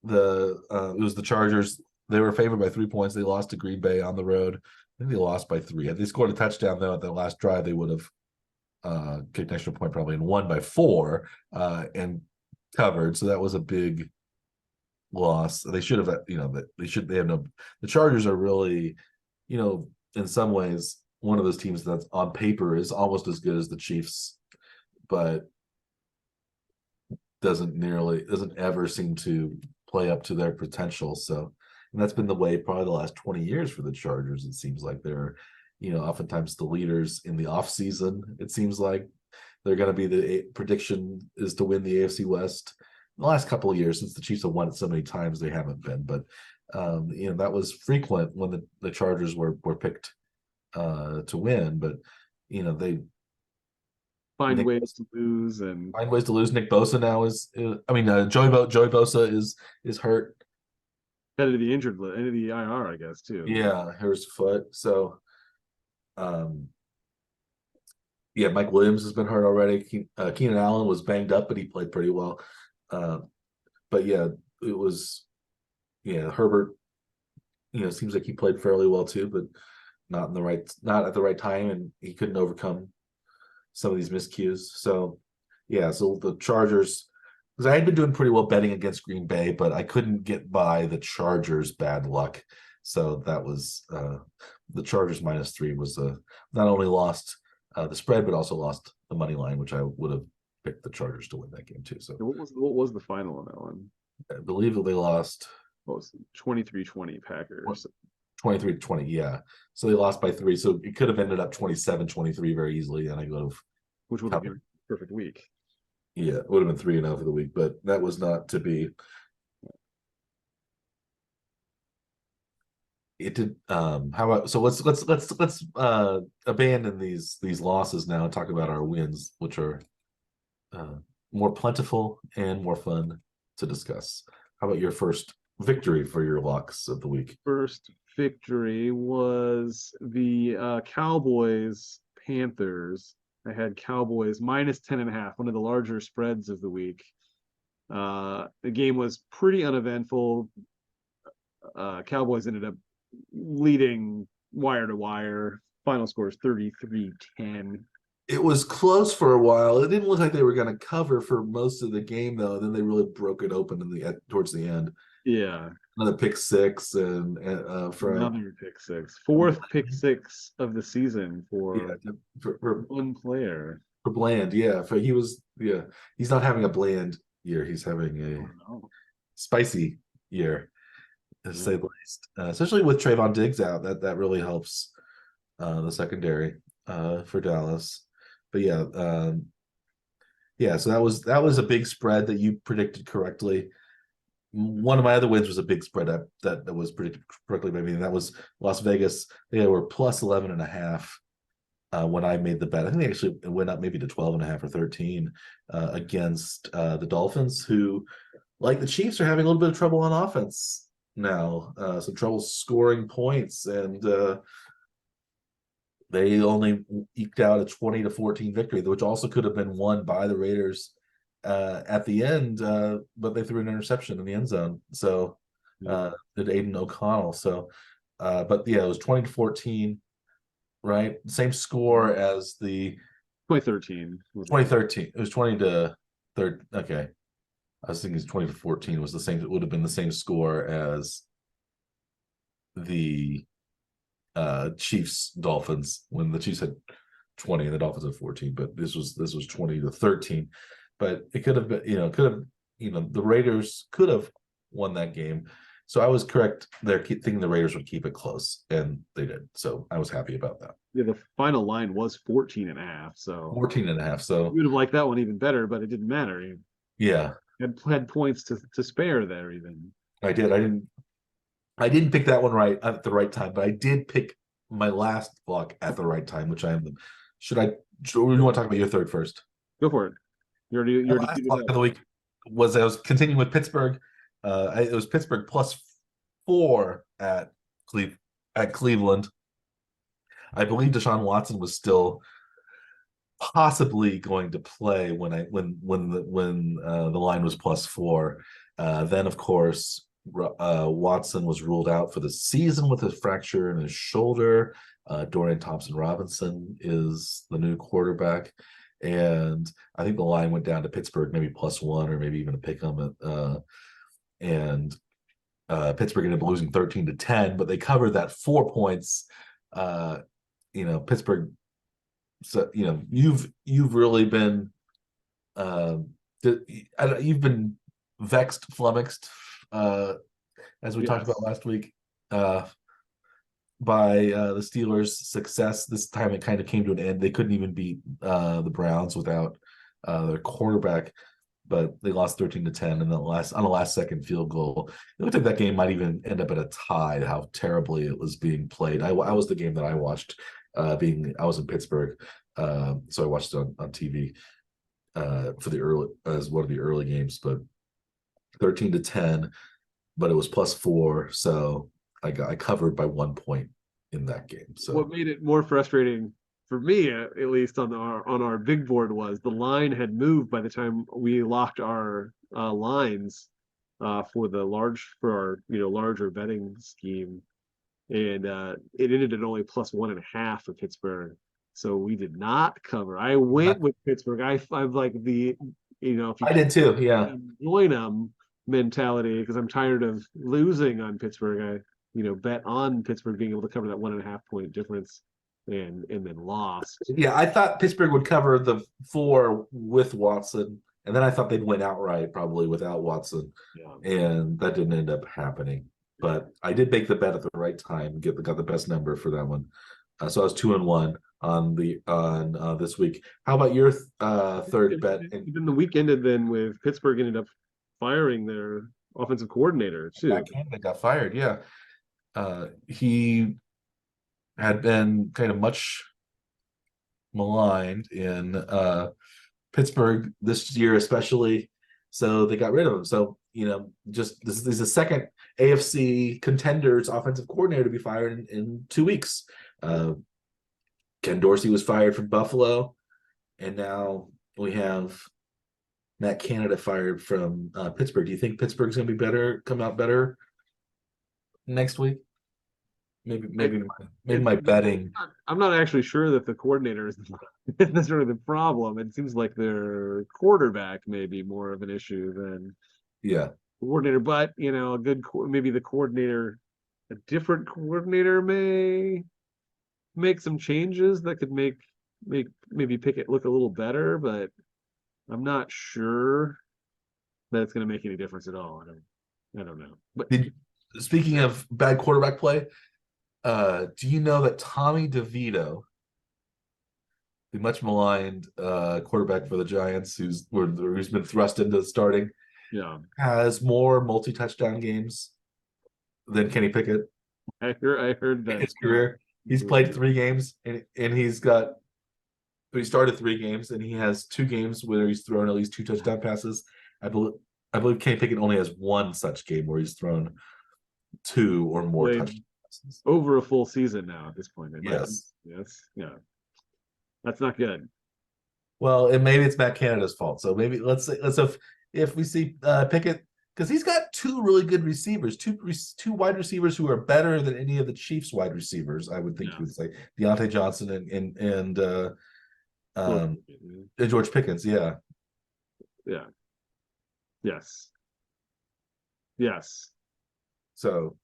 it was the Chargers. They were favored by 3 points. They lost to Green Bay on the road. I think they lost by three. Had they scored a touchdown though at the last drive, they would have kicked an extra point probably and won by four and covered. So that was a big loss. They should have, they have no. The Chargers are really, in some ways, one of those teams that's on paper is almost as good as the Chiefs, but doesn't ever seem to play up to their potential. So, and that's been the way probably the last 20 years for the Chargers. It seems like they're, oftentimes the leaders in the off season. It seems like they're going to be the prediction is to win the AFC West. In the last couple of years, since the Chiefs have won it so many times, they haven't been. But that was frequent when the Chargers were picked to win. But they Find Nick ways to lose and find ways to lose. Nick Bosa now Joey Bosa is hurt. headed to the injured list, into the IR, I guess, too. Yeah, his foot. So, um, yeah, Mike Williams has been hurt already. Keenan Allen was banged up, but he played pretty well. Uh, but yeah, it was Herbert. Seems like he played fairly well too, but not at the right time, and he couldn't overcome some of these miscues. So yeah, so the Chargers, because I had been doing pretty well betting against Green Bay, but I couldn't get by the Chargers' bad luck. So that was the Chargers -3 was not only lost the spread, but also lost the money line, which I would have picked the Chargers to win that game too. So What was the final on that one? I believe that they lost What was it? 23-20 Packers. 23-20. Yeah. So they lost by three. So it could have ended up 27-23 very easily. And I would have Which would have been covered. a perfect week. Yeah, it would have been 3-0 for the week, but that was not to be. It did. How about so let's abandon these losses now and talk about our wins, which are uh more plentiful and more fun to discuss. How about your first victory for your locks of the week? First victory was the Cowboys Panthers. I had Cowboys -10.5, one of the larger spreads of the week. The game was pretty uneventful. Cowboys ended up leading wire to wire. Final score is 33-10. It was close for a while. It didn't look like they were going to cover for most of the game, though. Then they really broke it open towards the end. Yeah, Another pick six and from another pick six. Fourth pick six of the season yeah for one player. for Bland. Yeah, he's not having a bland year. He's having Oh a no. spicy year, to Yeah. say the least. Especially with Trayvon Diggs out, that really helps the secondary for Dallas. But yeah, yeah. So that was a big spread that you predicted correctly. One of my other wins was a big spread that was predicted correctly by me, and that was Las Vegas. They were +11.5 when I made the bet. I think they actually went up maybe to 12.5 or 13 against the Dolphins, who, like the Chiefs, are having a little bit of trouble on offense now. Some trouble scoring points, and they only eked out a 20-14 victory, which also could have been won by the Raiders at the end, but they threw an interception in the end zone. So Yeah. did Aiden O'Connell. So, but yeah, it was 20-14, right? Same score as the 2013 was the game. 2013. It was 20 to third. Okay, I was thinking it's 20-14 was the same. It would have been the same score as the Chiefs Dolphins when the Chiefs had 20 and the Dolphins had 14, but this was 20-13. But it could have been, the Raiders could have won that game. So I was correct there, thinking the Raiders would keep it close, and they did. So I was happy about that. Yeah, the final line was 14.5. So 14 and a half. you So would have liked that one even better, but it didn't matter. You yeah, had points to spare there even. I did. I didn't pick that one right at the right time, but I did pick my last block at the right time, which I am. You want to talk about your third first? Go for it. You My already last queued it block up. of the week was I was continuing with Pittsburgh. It was Pittsburgh +4 at Cleveland. I believe Deshaun Watson was still possibly going to play when the line was +4. Then of course Watson was ruled out for the season with a fracture in his shoulder. Dorian Thompson-Robinson is the new quarterback, and I think the line went down to Pittsburgh maybe +1 or maybe even a pick 'em. And Pittsburgh ended up losing 13-10, but they covered that 4 points. Pittsburgh. So you've really been you've been vexed, flummoxed, as we talked about Yes. last week, by the Steelers' success. This time it kind of came to an end. They couldn't even beat the Browns without their quarterback, but they lost 13-10 in the last second field goal. It looked like that game might even end up at a tie. How terribly it was being played. I was the game that I watched. I was in Pittsburgh, so I watched it on TV for the early as one of the early games. But 13-10, but it was +4, so I covered by 1 point in that game. So What made it more frustrating for me, at least on our big board, was the line had moved by the time we locked our lines for our larger betting scheme, and it ended at only +1.5 for Pittsburgh. So we did not cover. I went with Pittsburgh. I'm like if you I did too. Yeah, join them mentality, because I'm tired of losing on Pittsburgh. I bet on Pittsburgh being able to cover that 1.5 point difference, and then lost. yeah. I thought Pittsburgh would cover the 4 with Watson, and then I thought they'd win outright probably without Watson, Yeah. and that didn't end up happening. But I did make the bet at the right time, got the best number for that one. So I was 2-1 on this week. How about your third bet? Even the week ended then with Pittsburgh ended up firing their offensive coordinator too. Canada got fired. Yeah, he had been kind of much maligned in Pittsburgh this year, especially. So they got rid of him. So just this is the second AFC contenders offensive coordinator to be fired in 2 weeks. Ken Dorsey was fired from Buffalo, and now we have Matt Canada fired from Pittsburgh. Do you think Pittsburgh's going to be better, come out better next week? Maybe my betting. I'm not actually sure that the coordinator is necessarily the problem. It seems like their quarterback may be more of an issue than Yeah, coordinator. But maybe a different coordinator may make some changes that could make maybe pick it look a little better. But I'm not sure that it's going to make any difference at all. I don't know. But speaking of bad quarterback play, do you know that Tommy DeVito, the much maligned quarterback for the Giants, who's been thrust into starting, has more multi-touchdown games than Kenny Pickett? I heard that in his career. He's played 3 games, and he started 3 games, and he has 2 games where he's thrown at least 2 touchdown passes. I believe Kenny Pickett only has 1 such game where he's thrown 2 or more touchdowns. over a full season now at this point. They might. Yes. Yes. Yeah. That's not good. Well, and maybe it's Matt Canada's fault. So maybe let's if we see Pickett, because he's got two really good receivers, two wide receivers who are better than any of the Chiefs wide receivers. I would think Yeah. you would say Deontay Johnson and um, George Pickens. Yeah. Yeah. Yes. Yes. So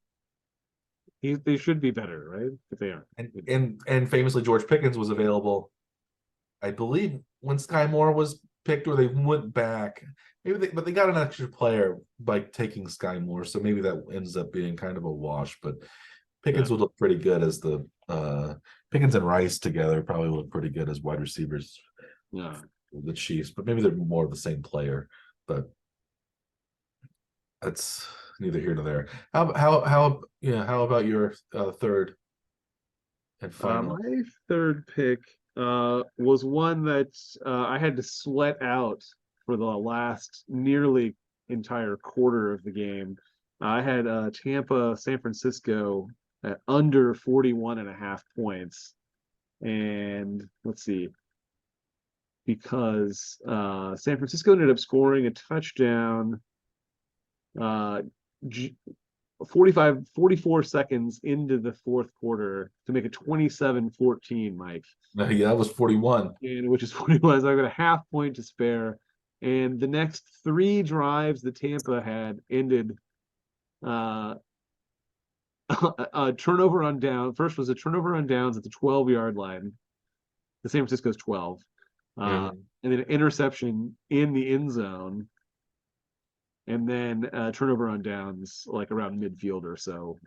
They should be better, right? If they aren't. and famously George Pickens was available, I believe, when Sky Moore was picked, or they went back. But they got an extra player by taking Sky Moore, so maybe that ends up being kind of a wash. But Pickens Yeah. would look pretty good as the Pickens and Rice together probably look pretty good as wide receivers. Yeah. The Chiefs, but maybe they're more of the same player. But that's neither here nor there. How about your third and final? My third pick was one that I had to sweat out for the last nearly entire quarter of the game. I had Tampa, San Francisco at under 41 and a half points. And let's see, because San Francisco ended up scoring a touchdown uh, 44 seconds into the fourth quarter to make it 27-14, Mike. Yeah, that was 41. And which is 41. So I've got a half point to spare. And the next three drives that Tampa had ended a turnover on down. First was a turnover on downs at the 12-yard line. The San Francisco's 12. Mm-hmm. And then an interception in the end zone, and then turnover on downs like around midfield or so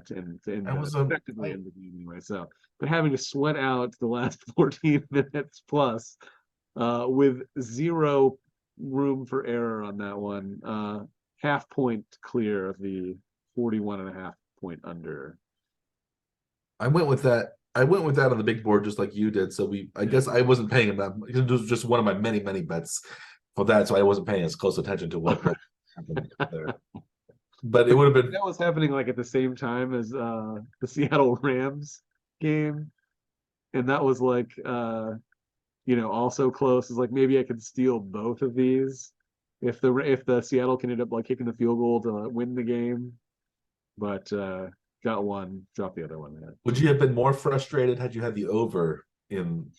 to end That was effectively end the game anyway. So, but having to sweat out the last 14 minutes plus with zero room for error on that one, half point clear of the 41 and a half point under. I went with that. I went with that on the big board just like you did. So I guess I wasn't paying him that. It was just one of my many bets for that, so I wasn't paying as close attention to what happened there. But it would have been. That was happening like at the same time as the Seattle Rams game, and that was like also close. Is like maybe I could steal both of these if the Seattle can end up like kicking the field goal to win the game, but got one, dropped the other one. Would you have been more frustrated had you had the over in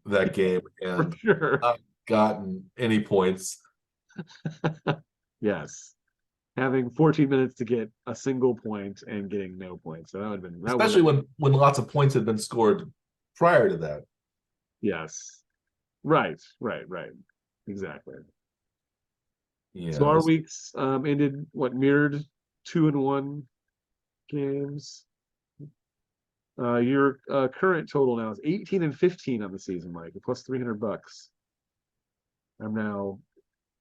that game For and sure. not gotten any points? Yes. Having 14 minutes to get a single point and getting no points. So that would have been Especially when lots of points had been scored prior to that. yes. Right. Exactly. So Yeah. our weeks ended mirrored 2-1 games. Your current total now is 18 and 15 on the season, Mike, plus $300. I'm now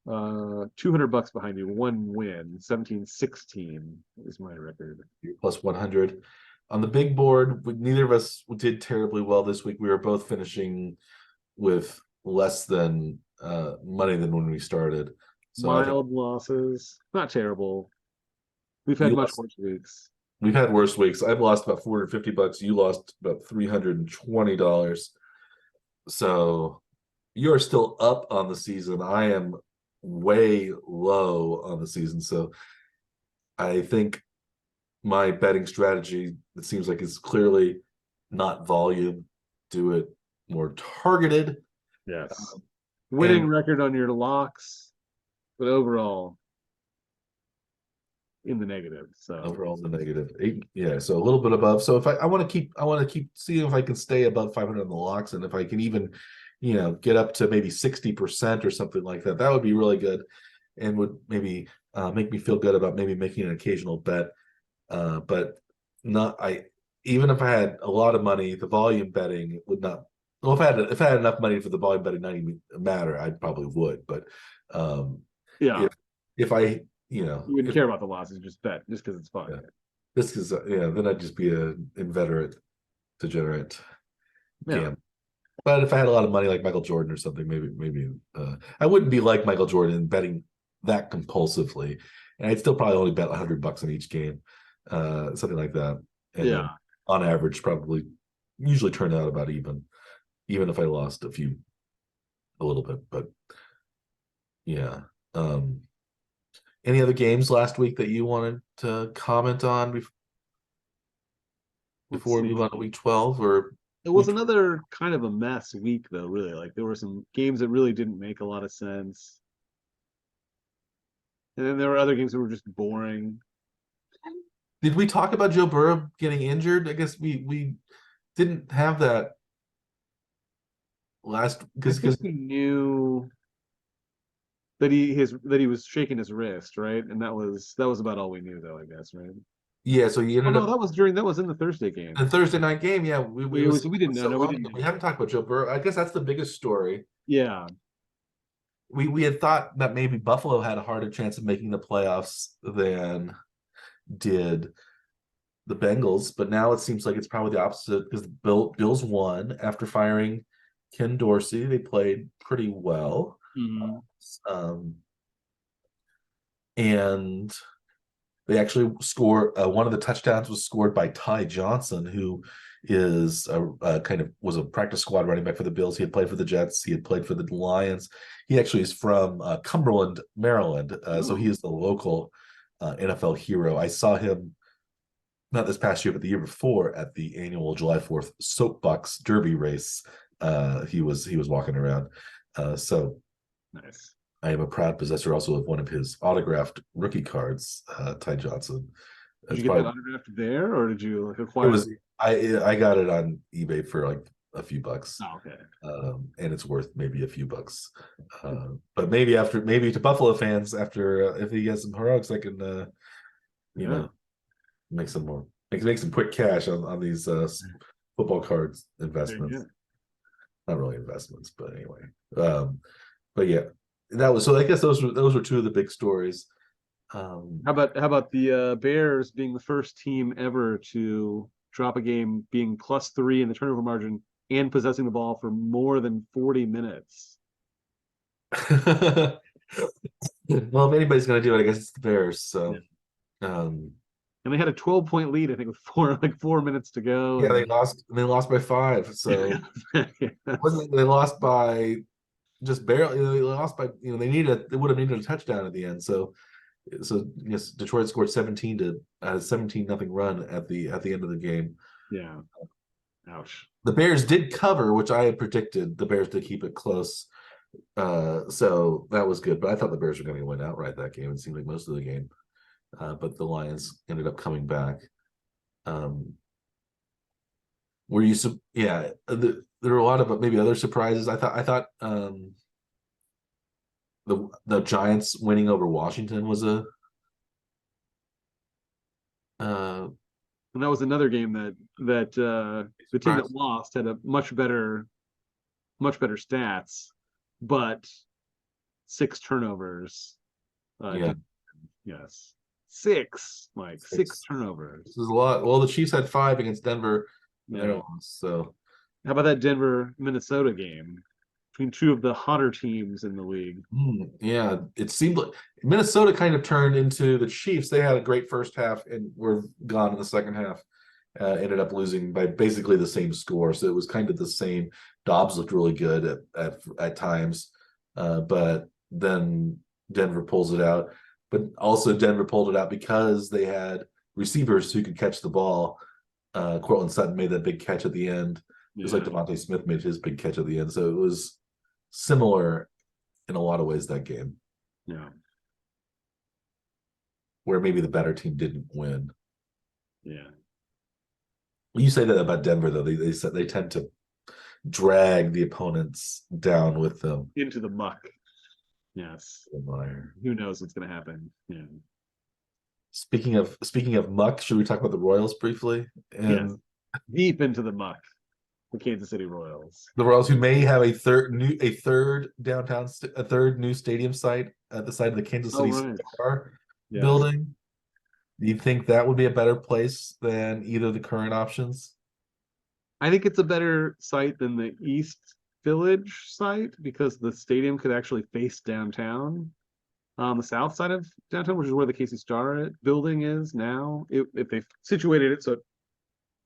$200 behind you, one win, 17-16 is my record. Plus 100 on the big board. Neither of us did terribly well this week. We were both finishing with less than money than when we started. So mild losses, not terrible. We've had much worse weeks. We've had worse weeks. I've lost about $450. You lost about $320. So you're still up on the season. I am way low on the season. So I think my betting strategy, it seems like, is clearly not volume. Do it more targeted. Yes. Winning record on your locks, but overall in the negative. So overall in the negative. Yeah, so a little bit above. So if I want to keep seeing if I can stay above 500 on the locks, and if I can even, get up to maybe 60% or something like that, that would be really good, and would maybe make me feel good about maybe making an occasional bet. But not even if I had a lot of money, the volume betting would not. Well, if I had enough money for the volume betting not even matter, I probably would. But yeah, if I you wouldn't care about the losses, just bet just because it's fun. Yeah. This is then I'd just be an inveterate degenerate Yeah. But if I had a lot of money like Michael Jordan or something, maybe I wouldn't be like Michael Jordan betting that compulsively, and I'd still probably only bet $100 on each game, something like that. and Yeah. on average, probably usually turn out about even if I lost a little bit. But yeah. Um, any other games last week that you wanted to comment on Let's before we see. move on to week 12 or It was week? another kind of a mess week, though, really. Like, there were some games that really didn't make a lot of sense. And then there were other games that were just boring. Did we talk about Joe Burrow getting injured? I guess we didn't have that last I because think we knew that he was shaking his wrist, right? And that was about all we knew, though, I guess, right? yeah, so he Oh ended no, up that was in the Thursday the game. Thursday night game. Yeah, We was we it didn't was know. so No, we long didn't ago. know. We haven't talked about Joe Burrow. I guess that's the biggest story. Yeah. We had thought that maybe Buffalo had a harder chance of making the playoffs than did the Bengals, but now it seems like it's probably the opposite because the Bills won after firing Ken Dorsey. They played pretty well. Mhm. Um, and they actually score one of the touchdowns was scored by Ty Johnson, who is a kind of was a practice squad running back for the Bills. He had played for the Jets. He had played for the Lions. He actually is from Cumberland, Maryland. So he Oh, is the local NFL hero. I saw him not this past year, but the year before at the annual July 4th Soapbox Derby race. He was walking around. So nice. I am a proud possessor also of one of his autographed rookie cards, Ty Johnson. Did It's you get that probably autographed there, or did you like, it acquire it? was I got it on eBay for like a few bucks, Oh, okay. and it's worth maybe a few bucks. But maybe to Buffalo fans after if he gets some heroics, I can you Yeah. know make some more make some quick cash on these football cards There you go. investments. Not really investments, but anyway. Um, but yeah, that was so. I guess those were two of the big stories. How about the Bears being the first team ever to drop a game being +3 in the turnover margin and possessing the ball for more than 40 minutes? Well, if anybody's going to do it, I guess it's the Bears. Yeah. So, um, And they had a 12-point lead, I think, with 4 minutes to go. yeah, And they lost by 5. So yes. wasn't they lost by just barely? They lost by they would have needed a touchdown at the end. So yes, Detroit scored 17 to 17 nothing run at the end of the game. Yeah. Ouch. The Bears did cover, which I had predicted. The Bears did keep it close. So that was good. But I thought the Bears were going to win outright that game. It seemed like most of the game. But the Lions ended up coming back. Um, were you? Yeah, there were a lot of maybe other surprises. I thought the Giants winning over Washington was a uh, And that was another game that the team that surprise. lost had a much better stats, but 6 turnovers. Yeah, Did yes, six, like six 6. This turnovers. is a lot. Well, the Chiefs had 5 against Denver, and they Yeah. lost. So How about that Denver Minnesota game between two of the hotter teams in the league? yeah, it seemed like Minnesota kind of turned into the Chiefs. They had a great first half and were gone in the second half. Ended up losing by basically the same score, so it was kind of the same. Dobbs looked really good at times, but then Denver pulls it out. But also Denver pulled it out because they had receivers who could catch the ball. Cortland Sutton made that big catch at the end, just like Yeah, Devontae Smith made his big catch at the end. So it was similar in a lot of ways that game, yeah, where maybe the better team didn't win. yeah. You say that about Denver though. They tend to drag the opponents down with them. Into the muck. Yes. Admire. Who knows what's going to happen? Yeah. Speaking of muck, should we talk about the Royals briefly? Yes. And Deep into the muck. The Kansas City Royals. the Royals who may have a third new stadium site at the site of the Kansas Oh, City right. Star Yes. building. Do you think that would be a better place than either of the current options? I think it's a better site than the East Village site because the stadium could actually face downtown on the south side of downtown, which is where the Casey Star building is now. If they situated it so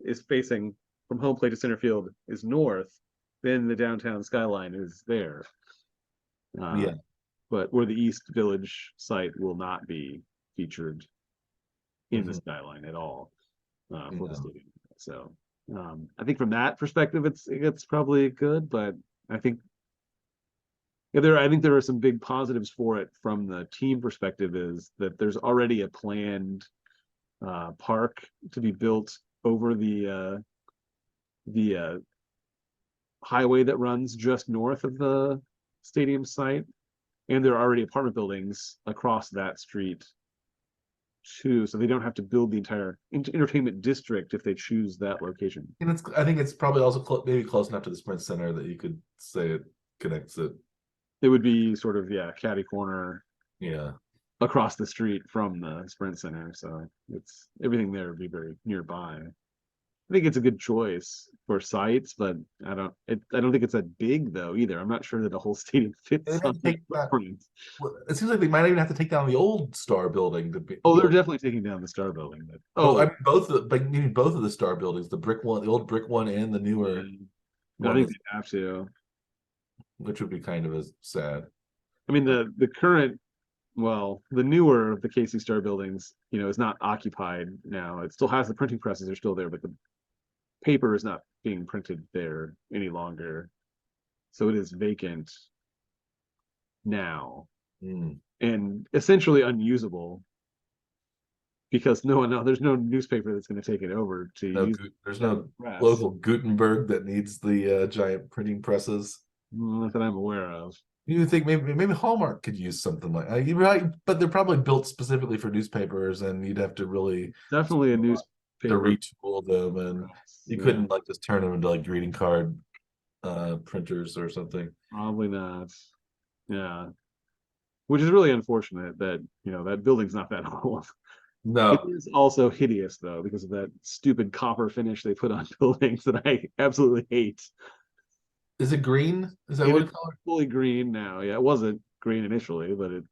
is facing from home plate to center field is north, then the downtown skyline is there. Uh, Yeah. but where the East Village site will not be featured in the Mhm. skyline at all for the Yeah. stadium. So I think from that perspective, it's probably good, but I think I think there are some big positives for it from the team perspective is that there's already a planned park to be built over the highway that runs just north of the stadium site, and there are already apartment buildings across that street too, so they don't have to build the entire entertainment district if they choose that location. And I think it's probably also maybe close enough to the Sprint Center that you could say it connects it. It would be sort of catty corner Yeah. across the street from the Sprint Center, so it's everything there would be very nearby. I think it's a good choice for sites, but I don't think it's that big though either. I'm not sure that a whole stadium They fits have on to that take that. footprint. Well, it seems like they might even have to take down the old Star building to Oh, they're build. definitely taking down the Star Building. But I oh, mean, but maybe both of the Star buildings, the brick one, the old brick one, and the yeah. newer No, I one, think that's, they have to. which would be kind of as sad. I mean, the current, well, the newer of the KC Star buildings, is not occupied now. It still has the printing presses are still there, but the paper is not being printed there any longer. So it is vacant now Mm. and essentially unusable because there's no newspaper that's going to take it over to No, use there's that no press. local Gutenberg that needs the giant printing presses. Not that I'm aware of. You think maybe Hallmark could use something like you're right, but they're probably built specifically for newspapers, and you'd have to really Definitely a to newspaper retool them, and press. you Yeah, couldn't like just turn them into like greeting card printers or something. probably not. Yeah, which is really unfortunate that that building's not that old. It No, is also hideous though because of that stupid copper finish they put on buildings that I absolutely hate. is it green? Is that It what is it color? fully green now. Yeah, it wasn't green initially, but it's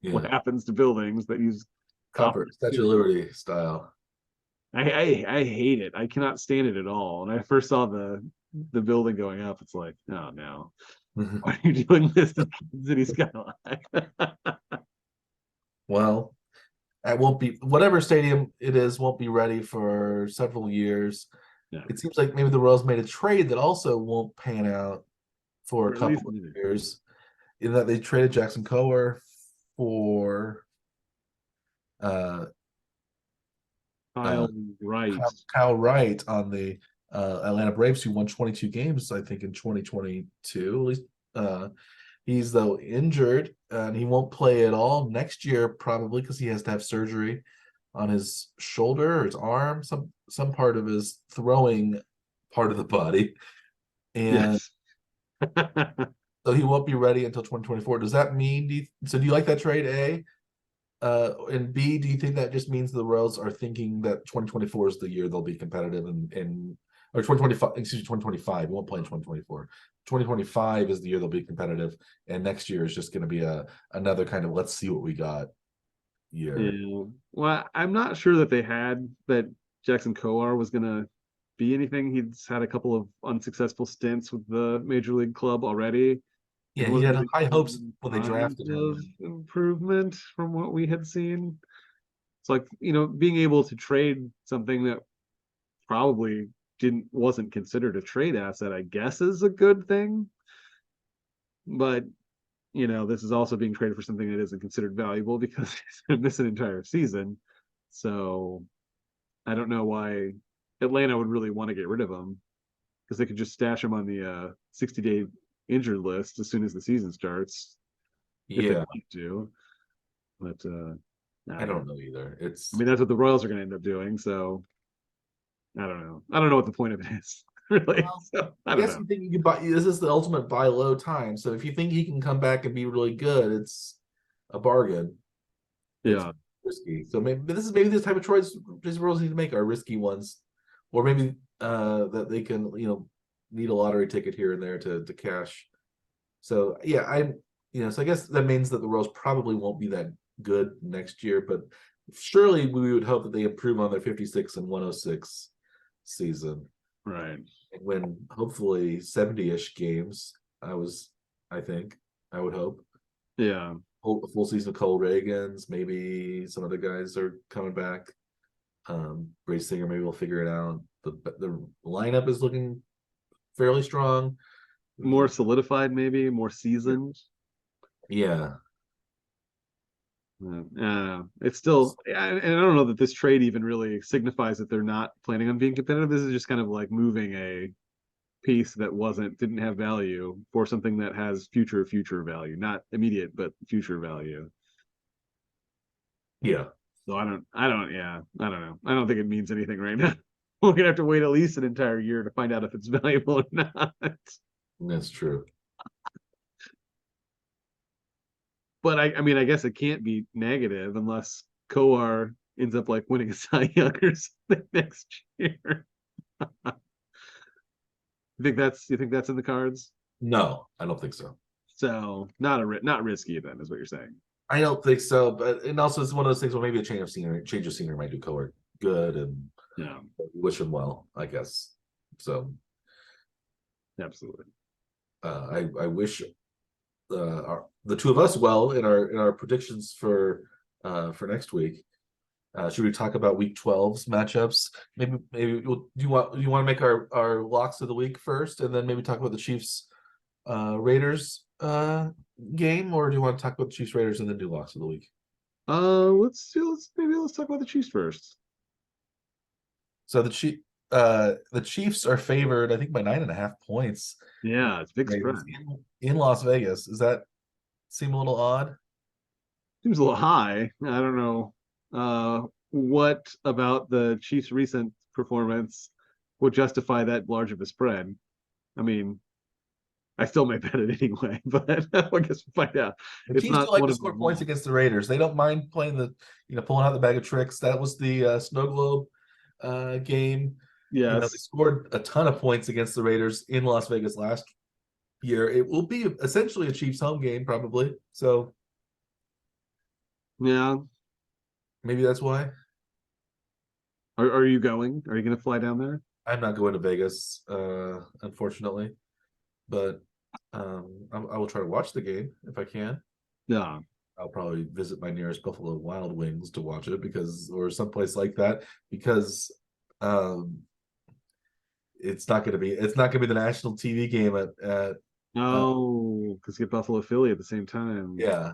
what Yeah, happens to buildings that use copper copper, Statue of too. Liberty style. I hate it. I cannot stand it at all. When I first saw the building going up, it's like, oh no, why are you doing this to the city skyline? Well, it won't be whatever stadium it is won't be ready for several years. Yeah, It seems like maybe the Royals made a trade that also won't pan out for a for at least couple a of minute. years. In that they traded Jackson Coer for uh, uh, Kyle Wright. Kyle Wright on the Atlanta Braves, who won 22 games, I think, in 2022. At least he's though injured and he won't play at all next year, probably because he has to have surgery on his shoulder or his arm, some part of his throwing part of the body, and Yes. so he won't be ready until 2024. Does that mean? Do you like that trade? A and B, do you think that just means the Royals are thinking that 2024 is the year they'll be competitive and or 2025, excuse me, 2025, we won't play in 2024. 2025 is the year they'll be competitive, and next year is just going to be another kind of let's see what we got year. Yeah. Well, I'm not sure that they had that Jackson Coar was gonna be anything. He's had a couple of unsuccessful stints with the major league club already Yeah, and he wasn't had really high hopes showing when they signs drafted him. of And improvement from what we had seen. It's like, being able to trade something that probably wasn't considered a trade asset, I guess is a good thing. But this is also being traded for something that isn't considered valuable because he's going to miss an entire season. So I don't know why Atlanta would really want to get rid of him because they could just stash him on the 60-day injured list as soon as the season starts if they'd yeah, like to. But I I don't know. don't know either. I It's mean, that's what the Royals are going to end up doing. So I don't know. I don't know what the point of it is, really. well, So I I don't guess know. you think you can buy. This is the ultimate buy low time. So if you think he can come back and be really good, it's a bargain. It's Yeah. risky. So maybe this type of trades these Royals need to make are risky ones, or maybe that they can need a lottery ticket here and there to cash. So yeah, so I guess that means that the Royals probably won't be that good next year, but surely we would hope that they improve on their 56 and 106 season Right. and win hopefully 70-ish games. I think, I would hope. Yeah. Full season of Cole Reagans. Maybe some other guys are coming back. Brady Singer, maybe we'll figure it out. The lineup is looking fairly strong. More solidified, maybe more seasoned. Yeah. It's still, and I don't know that this trade even really signifies that they're not planning on being competitive. This is just kind of like moving a piece that didn't have value for something that has future value, not immediate, but future value. Yeah. So I don't know. I don't think it means anything right now. We're gonna have to wait at least an entire year to find out if it's valuable or not. That's true. But I mean, I guess it can't be negative unless Coar ends up like winning a Cy Young or something next year. You think that's in the cards? No, I don't think so. So not risky then, is what you're saying. I don't think so, but and also it's one of those things where maybe a change of scenery might do Coer good, and Yeah, wish him well, I guess. So absolutely. I wish the two of us well in our predictions for next week. Should we talk about Week 12's matchups? Do you want to make our locks of the week first, and then maybe talk about the Chiefs Raiders game, or do you want to talk about the Chiefs Raiders and then do locks of the week? Let's talk about the Chiefs first. So the Chiefs are favored, I think, by 9.5 points. Yeah, it's big spread. In Las Vegas. Does that seem a little odd? Seems a little high. I don't know. What about the Chiefs' recent performance would justify that large of a spread? I mean, I still may bet it anyway, but I guess we'll find out. The It's Chiefs do not like one to of score the points against the Raiders. They don't mind playing pulling out the bag of tricks. That was the snow globe game. They yes. scored a ton of points against the Raiders in Las Vegas last year. It will be essentially a Chiefs home game, probably. So Yeah. maybe that's why. Are you going? Are you going to fly down there? I'm not going to Vegas, unfortunately, but I will try to watch the game if I can. Yeah. I'll probably visit my nearest Buffalo Wild Wings to watch it or someplace like that because um, it's not going to be the national TV game at Oh, because you get Buffalo Philly at the same time. yeah,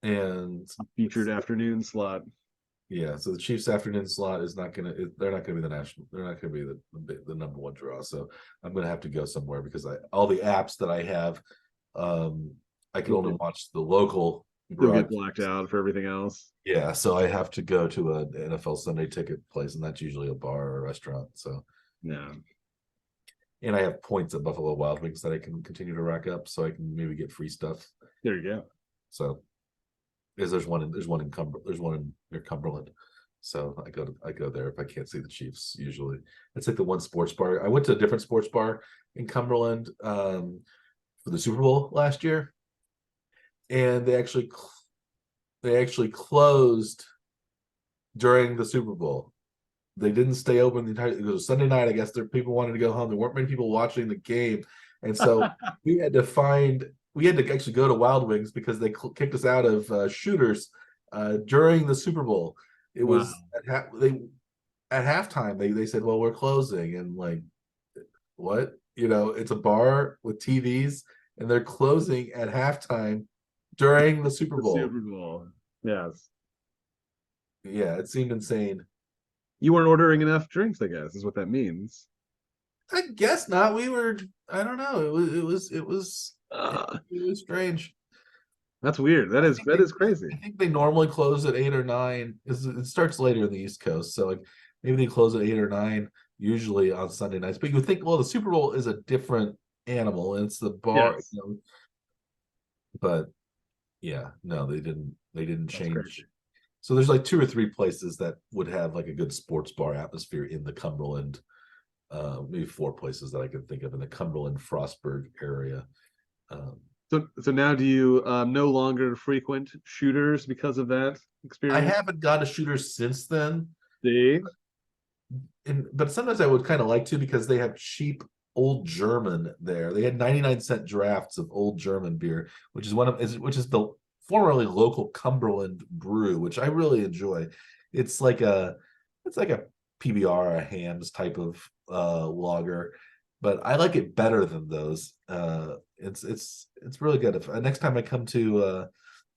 and Featured afternoon slot. yeah, so the Chiefs afternoon slot is not going to they're not going to be the national they're not going to be the number one draw. So I'm going to have to go somewhere because all the apps that I have, um, I can only watch the local You'll get broadcast. blacked out for everything else. Yeah, so I have to go to an NFL Sunday ticket place, and that's usually a bar or a restaurant. So, Yeah. and I have points at Buffalo Wild Wings that I can continue to rack up, so I can maybe get free stuff. There you go. So, because there's one in near Cumberland, so I go there if I can't see the Chiefs. Usually, it's like the one sports bar. I went to a different sports bar in Cumberland for the Super Bowl last year, and they actually closed during the Super Bowl. They didn't stay open the entire. It was Sunday night. I guess people wanted to go home. There weren't many people watching the game, and so we had to actually go to Wild Wings because they kicked us out of Shooters during the Super Bowl. It Wow. was at halftime. They said, "Well, we're closing," and like, what? It's a bar with TVs, and they're closing at halftime during the Super The Bowl. Super Bowl. Yes. Yeah, it seemed insane. You weren't ordering enough drinks, I guess, is what that means. I guess not. We were. I don't know. Uh, It was strange. that's weird. That is crazy. I think they normally close at 8 or 9. It starts later in the East Coast, so like maybe they close at 8 or 9 usually on Sunday nights. But you would think, well, the Super Bowl is a different animal, and it's the bar. Yes. But yeah, no, they didn't. They didn't That's change. crazy. So there's like 2 or 3 places that would have like a good sports bar atmosphere in the Cumberland. Maybe 4 places that I can think of in the Cumberland Frostburg area. So now do you no longer frequent Shooters because of that I experience? haven't gone to Shooters since then. See? but sometimes I would kind of like to because they have cheap old German there. They had 99-cent drafts of old German beer, which is which is the formerly local Cumberland brew, which I really enjoy. It's like a it's like a PBR, a Hams type of lager, but I like it better than those. It's really good. If next time I come to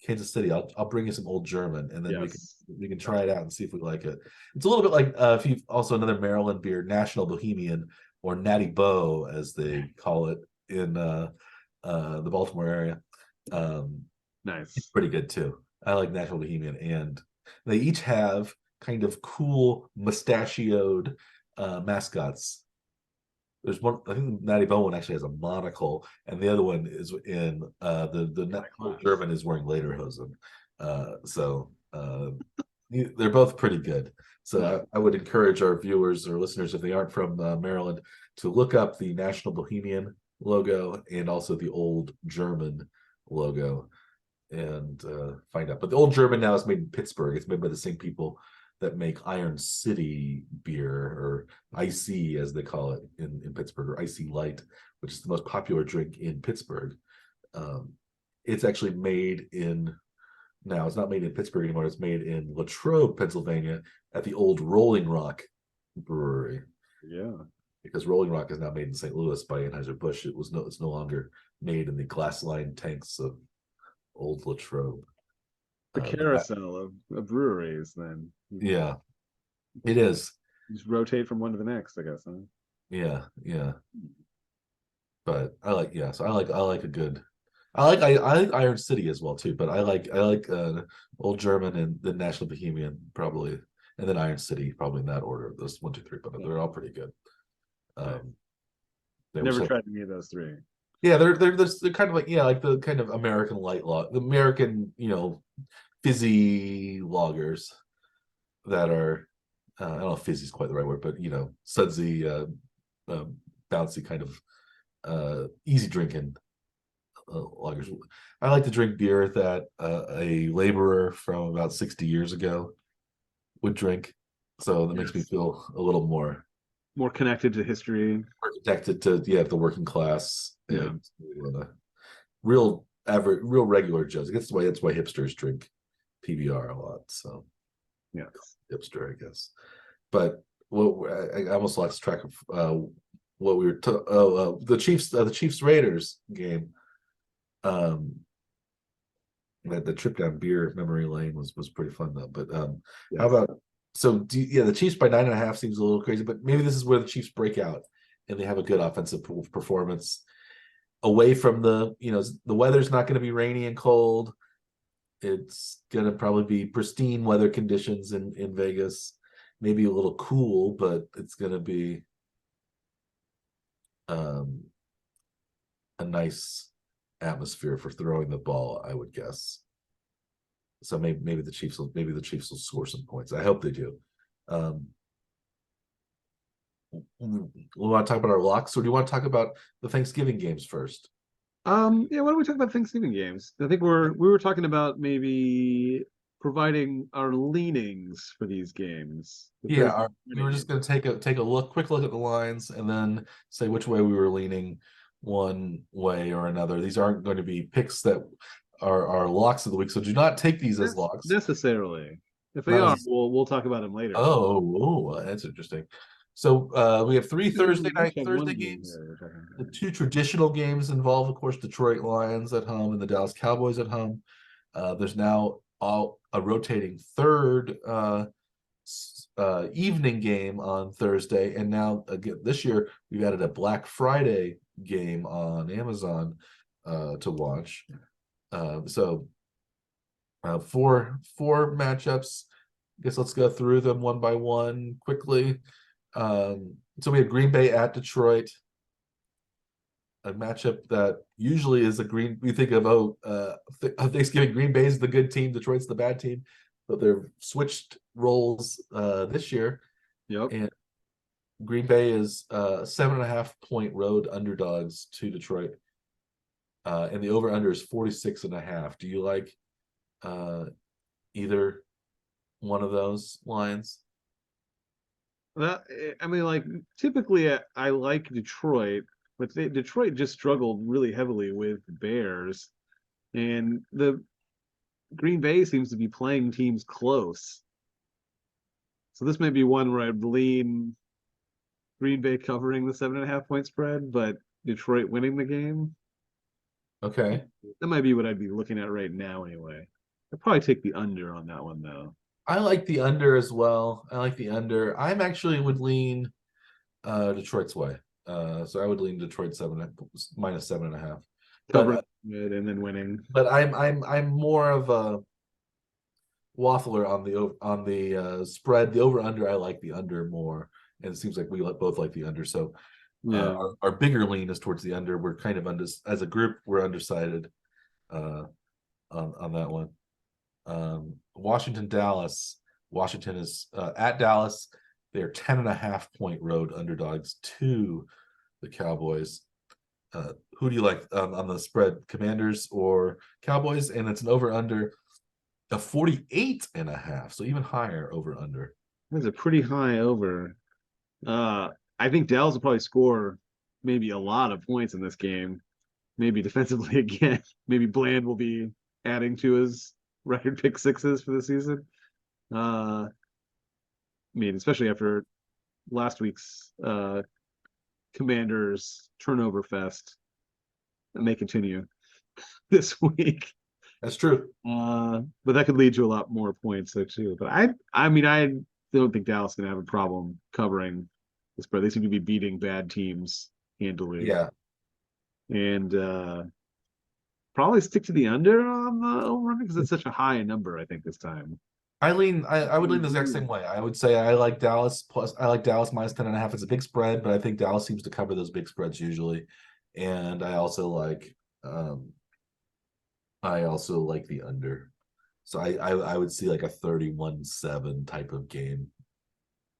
Kansas City, I'll bring you some old German, and then Yes. we can try it out and see if we like it. It's a little bit like if you also another Maryland beer, National Bohemian or Natty Boh as they call it in the Baltimore area. It's Nice. pretty good too. I like National Bohemian, and they each have kind of cool mustachioed mascots. There's one, I think Natty Bowen actually has a monocle, and the other one is in the High old class. German is wearing lederhosen. They're both pretty good. So Nice. I would encourage our viewers or listeners, if they aren't from Maryland, to look up the National Bohemian logo and also the old German logo and find out. But the old German now is made in Pittsburgh. It's made by the same people that make Iron City beer, or IC as they call it in Pittsburgh, or IC Light, which is the most popular drink in Pittsburgh. Um, it's actually made in now. It's not made in Pittsburgh anymore. It's made in Latrobe, Pennsylvania, at the old Rolling Rock Brewery. Yeah. Because Rolling Rock is now made in St. Louis by Anheuser-Busch. It's no longer made in the glass-lined tanks of old Latrobe. The But that, carousel of breweries, then. yeah, it is. You just rotate from one to the next, I guess, huh? Yeah, yeah. But so I like a good. I like Iron City as well too. But I like Old German and the National Bohemian probably, and then Iron City probably in that order. Those one, two, three, but Yeah. they're all pretty good. Nice. Um, they always Never have tried any of those three. yeah, they're kind of like like the kind of American light law, the American fizzy lagers that are I don't know if fizzy is quite the right word, but sudsy, uh, bouncy kind of easy drinking lagers. I like to drink beer that a laborer from about 60 years ago would drink, so that makes me Yes. feel a little more More connected to history. connected to the working class Yeah. and real average, real regular Joes. I guess that's why hipsters drink PBR a lot. So Yes. hipster, I guess. But what I almost lost track of what we were the Chiefs Raiders game. Um, the trip down beer memory lane was pretty fun though. But how Yes. about the Chiefs by 9.5 seems a little crazy, but maybe this is where the Chiefs break out and they have a good offensive performance away from the weather's not going to be rainy and cold. It's going to probably be pristine weather conditions in Vegas, maybe a little cool, but it's going to be um, a nice atmosphere for throwing the ball, I would guess. So maybe the Chiefs will score some points. I hope they do. We want to talk about our locks, or do you want to talk about the Thanksgiving games first? Yeah, why don't we talk about Thanksgiving games? I think we were talking about maybe providing our leanings for these games. The Yeah, Thursday we Friday were just game. going to take a quick look at the lines, and then say which way we were leaning, one way or another. These aren't going to be picks that are locks of the week, so do not take these as locks. Necessarily. If they Not are, as we'll talk about them later. that's interesting. So we have three We each have one Thursday game games. here we're talking The about. two traditional games involve, of course, Detroit Lions at home and the Dallas Cowboys at home. There's now a rotating third evening game on Thursday, and now again this year we've added a Black Friday game on Amazon to watch. Four matchups. I guess let's go through them one by one quickly. So we have Green Bay at Detroit, a matchup that usually is we think of Thanksgiving. Green Bay is the good team, Detroit's the bad team, but they've switched roles this year, Yep. and Green Bay is 7.5 point road underdogs to Detroit, and the over under is 46.5. Do you like either one of those lines? I mean, like typically I like Detroit, but Detroit just struggled really heavily with the Bears, and the Green Bay seems to be playing teams close. So this may be one where I'd lean Green Bay covering the 7.5 point spread, but Detroit winning the game. Okay. That might be what I'd be looking at right now anyway. I'd probably take the under on that one though. I like the under as well. I like the under. I'm actually would lean Detroit's way. So I would lean Detroit minus 7.5. But Covering it and then winning. I'm more of a waffler on the spread. The over under, I like the under more, and it seems like we both like the under. So Yeah. our bigger lean is towards the under. We're kind of as a group, we're undecided uh, on that one. Washington, Dallas. Washington is at Dallas. They're 10.5 point road underdogs to the Cowboys. Who do you like on the spread, Commanders or Cowboys? And it's an over under of 48.5, so even higher over under. That's a pretty high over. Uh, I think Dallas will probably score maybe a lot of points in this game. Maybe defensively again. Maybe Bland will be adding to his record pick sixes for the season. I mean, especially after last week's Commanders turnover fest, and they continue this week. That's true. But that could lead to a lot more points though too. But I mean, I don't think Dallas is gonna have a problem covering the spread. They seem to be beating bad teams handily, Yeah, and probably stick to the under on the over because it's such a high number. I think this time. I would lean the exact same way. I would say I like Dallas minus 10.5. It's a big spread, but I think Dallas seems to cover those big spreads usually. And I also like the under. So I would see like a 31-7 type of game.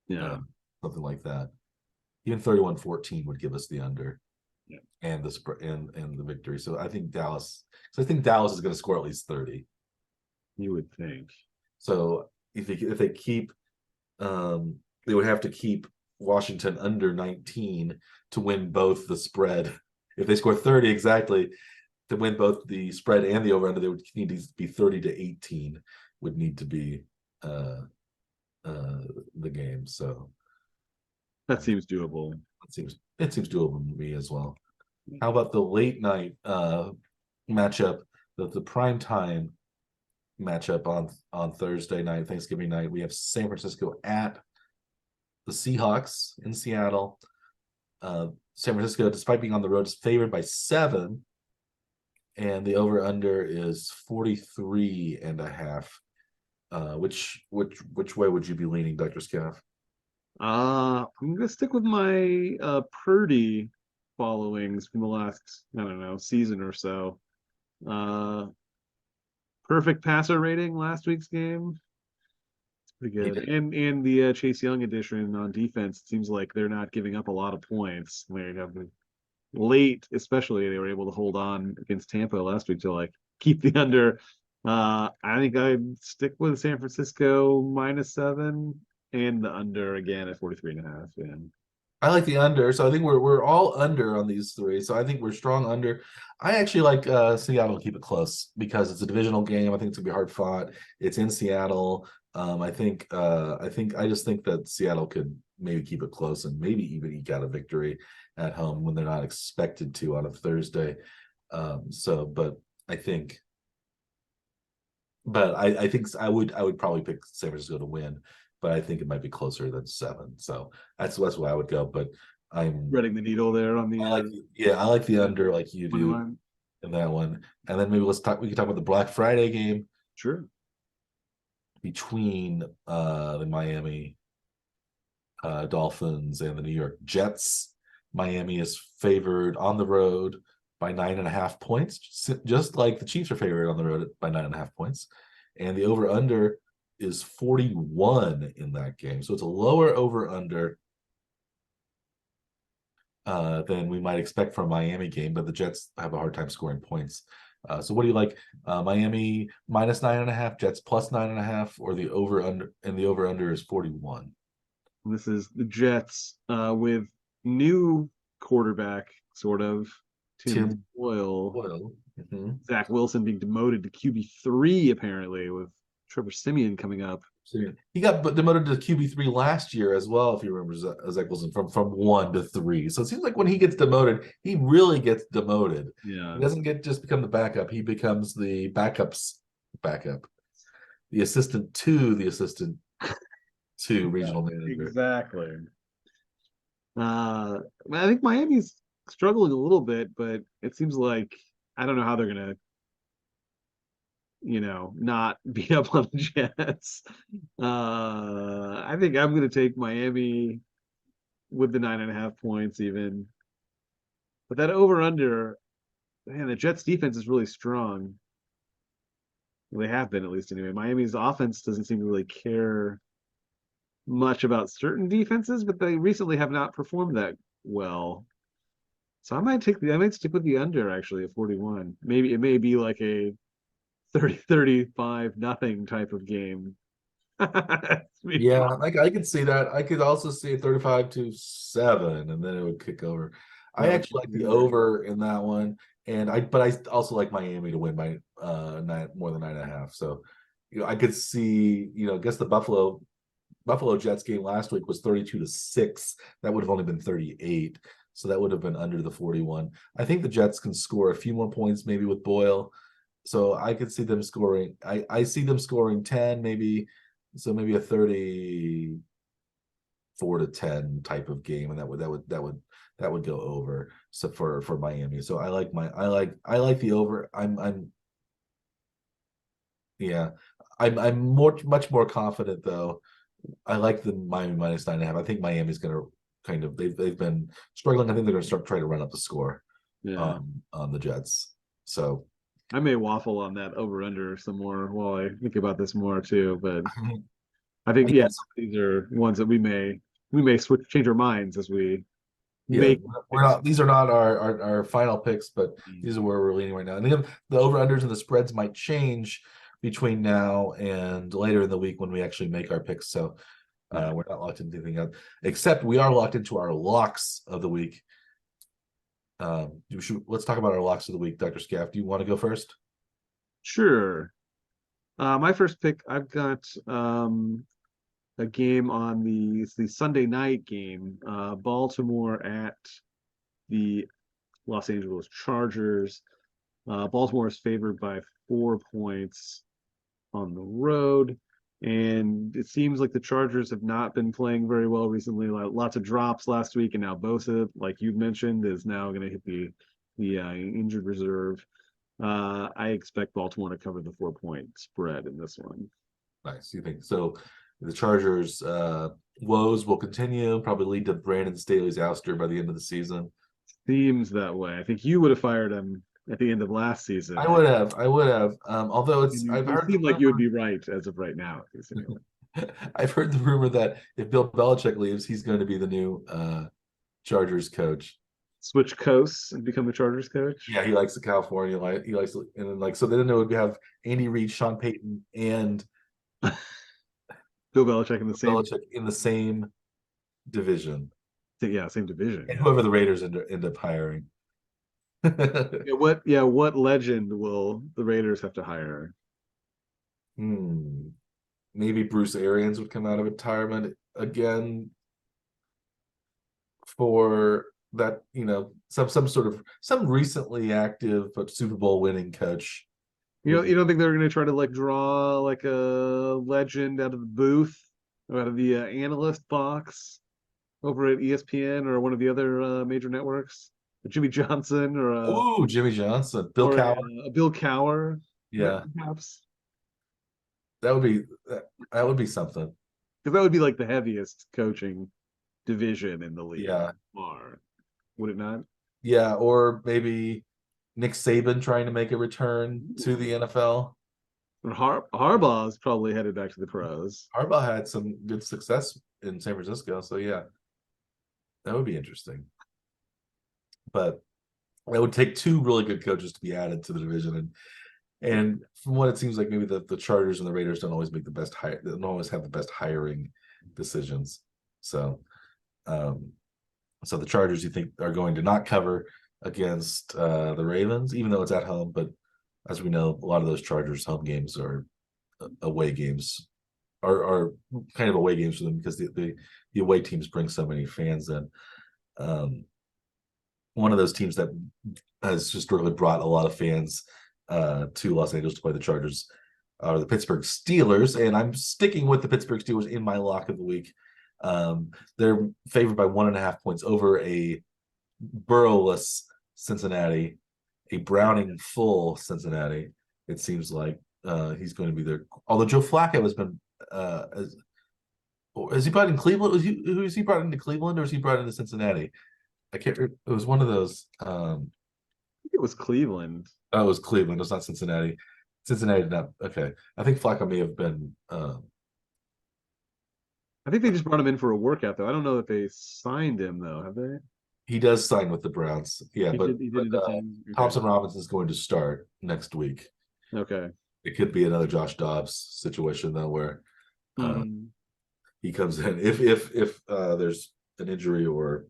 Yeah, Something like that. Even 31-14 would give us the under yeah, and the spread and the victory. So I think Dallas is going to score at least 30. you would think. So if they keep they would have to keep Washington under 19 to win both the spread. If they score 30 exactly to win both the spread and the over under, they would need to be 30-18 would need to be uh the game. So That seems doable. it seems doable to me as well. How about the late night matchup, the prime time matchup on Thursday night, Thanksgiving night? We have San Francisco at the Seahawks in Seattle. San Francisco, despite being on the road, is favored by 7, and the over under is 43.5. Which way would you be leaning, Dr. Scaff? I'm gonna stick with my Purdy followings from the last, I don't know, season or so. Uh Perfect passer rating last week's game. It's pretty He good. did. And the Chase Young edition on defense, it seems like they're not giving up a lot of points. They have late, especially they were able to hold on against Tampa last week to like keep the under. I think I'd stick with San Francisco -7 and the under again at 43.5. And I like the under, so I think we're all under on these three. So I think we're strong under. I actually like Seattle to keep it close because it's a divisional game. I think it's gonna be hard fought. It's in Seattle. I just think that Seattle could maybe keep it close and maybe even eke out a victory at home when they're not expected to on a Thursday. But I think, I think I would probably pick San Francisco to win, but I think it might be closer than 7. So that's why I would go. But I'm threading the needle there on the I like the under like you money do line. in that one. And then maybe we can talk about the Black Friday game Sure. between the Miami Dolphins and the New York Jets. Miami is favored on the road by 9.5 points, just like the Chiefs are favored on the road by 9.5 points. And the over under is 41 in that game. So it's a lower over under than we might expect from a Miami game, but the Jets have a hard time scoring points. So what do you like? Miami minus 9.5, Jets plus 9.5, or the over under, and the over under is 41. This is the Jets with new quarterback, sort of, Tim Tim Boyle. Boyle. Mhm. Zach Wilson being demoted to QB3, apparently, with Trevor Simeon coming up. So he got demoted to QB3 last year as well, if you remember Zach Wilson from 1 to 3. So it seems like when he gets demoted, he really gets demoted. He Yeah. doesn't get just become the backup. He becomes the backup's backup, the assistant to the assistant to regional manager. Exactly. I think Miami's struggling a little bit, but it seems like I don't know how they're gonna, not beat up on the Jets. I think I'm gonna take Miami with the 9.5 points even. But that over under, man, the Jets defense is really strong. Well, they have been, at least anyway. Miami's offense doesn't seem to really care much about certain defenses, but they recently have not performed that well. So I might stick with the under actually at 41. Maybe it may be like a 30-35 nothing type of game. Yeah, like I could see that. I could also see it 35-7, and then it would kick over. I That would actually kick like the the under. over in that one, and I also like Miami to win by nine more than 9.5. So, I could see, I guess the Buffalo Jets game last week was 32-6. That would have only been 38. So that would have been under the 41. I think the Jets can score a few more points, maybe with Boyle. So I could see them scoring. I see them scoring 10, maybe. So maybe a 34-10 type of game, and that would go over. So for Miami. So I like the over. I'm yeah. I'm much more confident though. I like the Miami minus 9.5. I think Miami's going to kind of they've been struggling. I think they're going to start trying to run up the score Yeah. on the Jets. So I may waffle on that over under some more while I think about this more too, but I think yeah, yes, these are ones that we may switch change our minds as we yeah, make we're picks. not. These are not our final picks, but these are where we're leaning right now. And again, the over unders and the spreads might change between now and later in the week when we actually make our picks. So Yeah. we're not locked into anything else, except we are locked into our locks of the week. Let's talk about our locks of the week. Dr. Scaff, do you want to go first? Sure. My first pick, I've got a game on it's the Sunday night game. Baltimore at the Los Angeles Chargers. Baltimore is favored by 4 points on the road. And it seems like the Chargers have not been playing very well recently. Lots of drops last week, and now Bosa, like you mentioned, is now going to hit the injured reserve. I expect Baltimore to cover the 4 point spread in this one. Nice. You think so? The Chargers' woes will continue, probably lead to Brandon Staley's ouster by the end of the season. Seems that way. I think you would have fired him at the end of last I season. would have, I would have. Although I've You heard the seem like you would rumor. be right as of right now, at least anyway. I've heard the rumor that if Bill Belichick leaves, he's going to be the new Chargers coach. Switch coasts and become the Chargers coach. Yeah, he likes the California. He likes, and then so then it would have Andy Reid, Sean Payton, and Bill Belichick in the same, Belichick in the same division, yeah, same division. and Yeah. whoever the Raiders end up hiring. What legend will the Raiders have to hire? Hmm. Maybe Bruce Arians would come out of retirement again for that, some sort of some recently active but Super Bowl winning coach. You don't think they're going to try to like draw like a legend out of the booth or out of the analyst box over at ESPN or one of the other major networks? Jimmy Johnson Oh, Jimmy Johnson, Bill or Cowher. a Bill Cower, Yeah, perhaps, that would be that would be something. because that would be like the heaviest coaching division in the league. Yeah, Far, would it not? yeah, or maybe Nick Saban trying to make a return to Ooh. the NFL. Harbaugh's probably headed back to the pros. Harbaugh had some good success in San Francisco, so yeah, that would be interesting. But it would take two really good coaches to be added to the division, and from what it seems like, maybe the Chargers and the Raiders don't always make the best hire. They don't always have the best hiring decisions. So, um, so the Chargers you think are going to not cover against the Ravens, even though it's at home. But as we know, a lot of those Chargers home games are away games, are kind of away games for them because the away teams bring so many fans in. Um, One of those teams that has historically brought a lot of fans to Los Angeles to play the Chargers are the Pittsburgh Steelers, and I'm sticking with the Pittsburgh Steelers in my lock of the week. They're favored by 1.5 points over a Burrowless Cincinnati, a Browning full Cincinnati. It seems like he's going to be there. Although Joe Flacco has been, is he brought in Cleveland? Who is he brought into Cleveland, or is he brought into Cincinnati? I can't. It was one of those. think it was Cleveland. Oh, it was Cleveland. It was not Cincinnati. Cincinnati did not. Okay, I think Flacco may have been. I think they just brought him in for a workout, though. I don't know if they signed him, though. Have they? He does sign with the Browns. Yeah, He but, did. He did but end up signing. Okay. Thompson Robinson is going to start next week. Okay. It could be another Josh Dobbs situation though, where Mm. he comes in if there's an injury or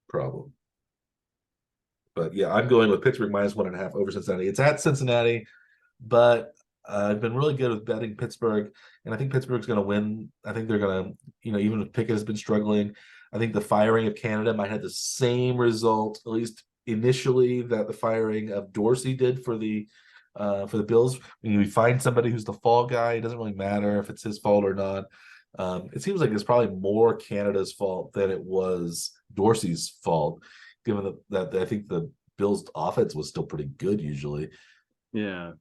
problem. But yeah, I'm going with Pittsburgh -1.5 over Cincinnati. It's at Cincinnati, but I've been really good with betting Pittsburgh, and I think Pittsburgh's going to win. I think they're going to, even if Pickett has been struggling, I think the firing of Canada might have the same result, at least initially, that the firing of Dorsey did for the Bills. When you find somebody who's the fall guy, it doesn't really matter if it's his fault or not. It seems like it's probably more Canada's fault than it was Dorsey's fault, given that I think the Bills' offense was still pretty good usually. Yeah.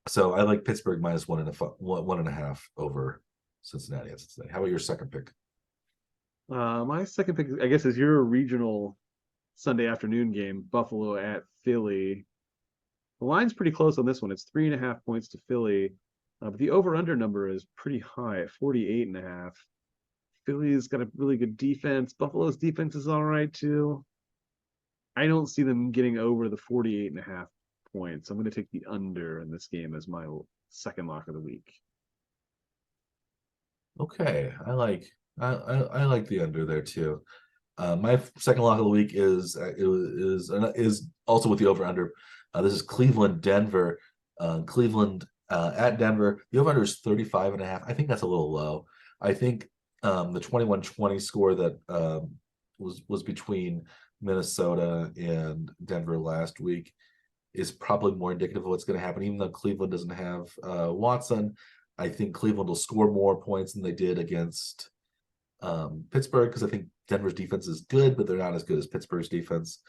So I like Pittsburgh -1.5 over Cincinnati. How about your second pick? My second pick, I guess, is your regional Sunday afternoon game, Buffalo at Philly. The line's pretty close on this one. It's 3.5 points to Philly, but the over/under number is pretty high at 48.5. Philly's got a really good defense. Buffalo's defense is all right too. I don't see them getting over the 48.5 points. I'm going to take the under in this game as my second lock of the week. Okay, I like the under there too. My second lock of the week is also with the over under. This is Cleveland Denver. Cleveland at Denver. The over under is 35.5. I think that's a little low. I think the 21-20 score that was between Minnesota and Denver last week is probably more indicative of what's going to happen. Even though Cleveland doesn't have Watson, I think Cleveland will score more points than they did against Pittsburgh, because I think Denver's defense is good, but they're not as good as Pittsburgh's defense.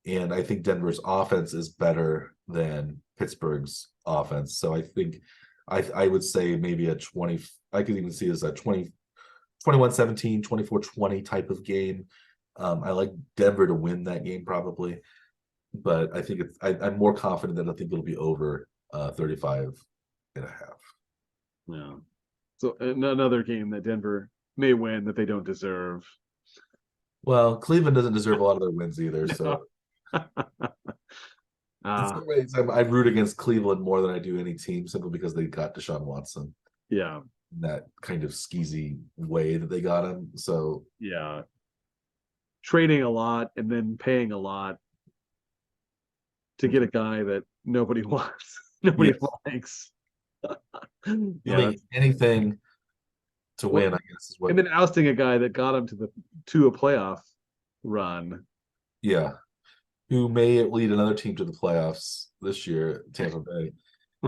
And I think Denver's offense is better than Pittsburgh's offense. So I think I would say maybe a 20, I could even see it as a 21-17, 24-20 type of game. I like Denver to win that game probably, but I think I'm more confident that I think it'll be over 35.5. Yeah. So another game that Denver may win that they don't deserve. Well, Cleveland doesn't deserve a lot of their wins either. So in some ways, I root against Cleveland more than I do any team, simply because they got Deshaun Watson. Yeah. In that kind of skeezy way that they got him. So yeah. Trading a lot and then paying a lot to get a guy that nobody wants, nobody likes. yeah, anything to win, I guess, is what. And then ousting a guy that got him to a playoff run. Yeah, who may lead another team to the playoffs this year, Tampa Bay.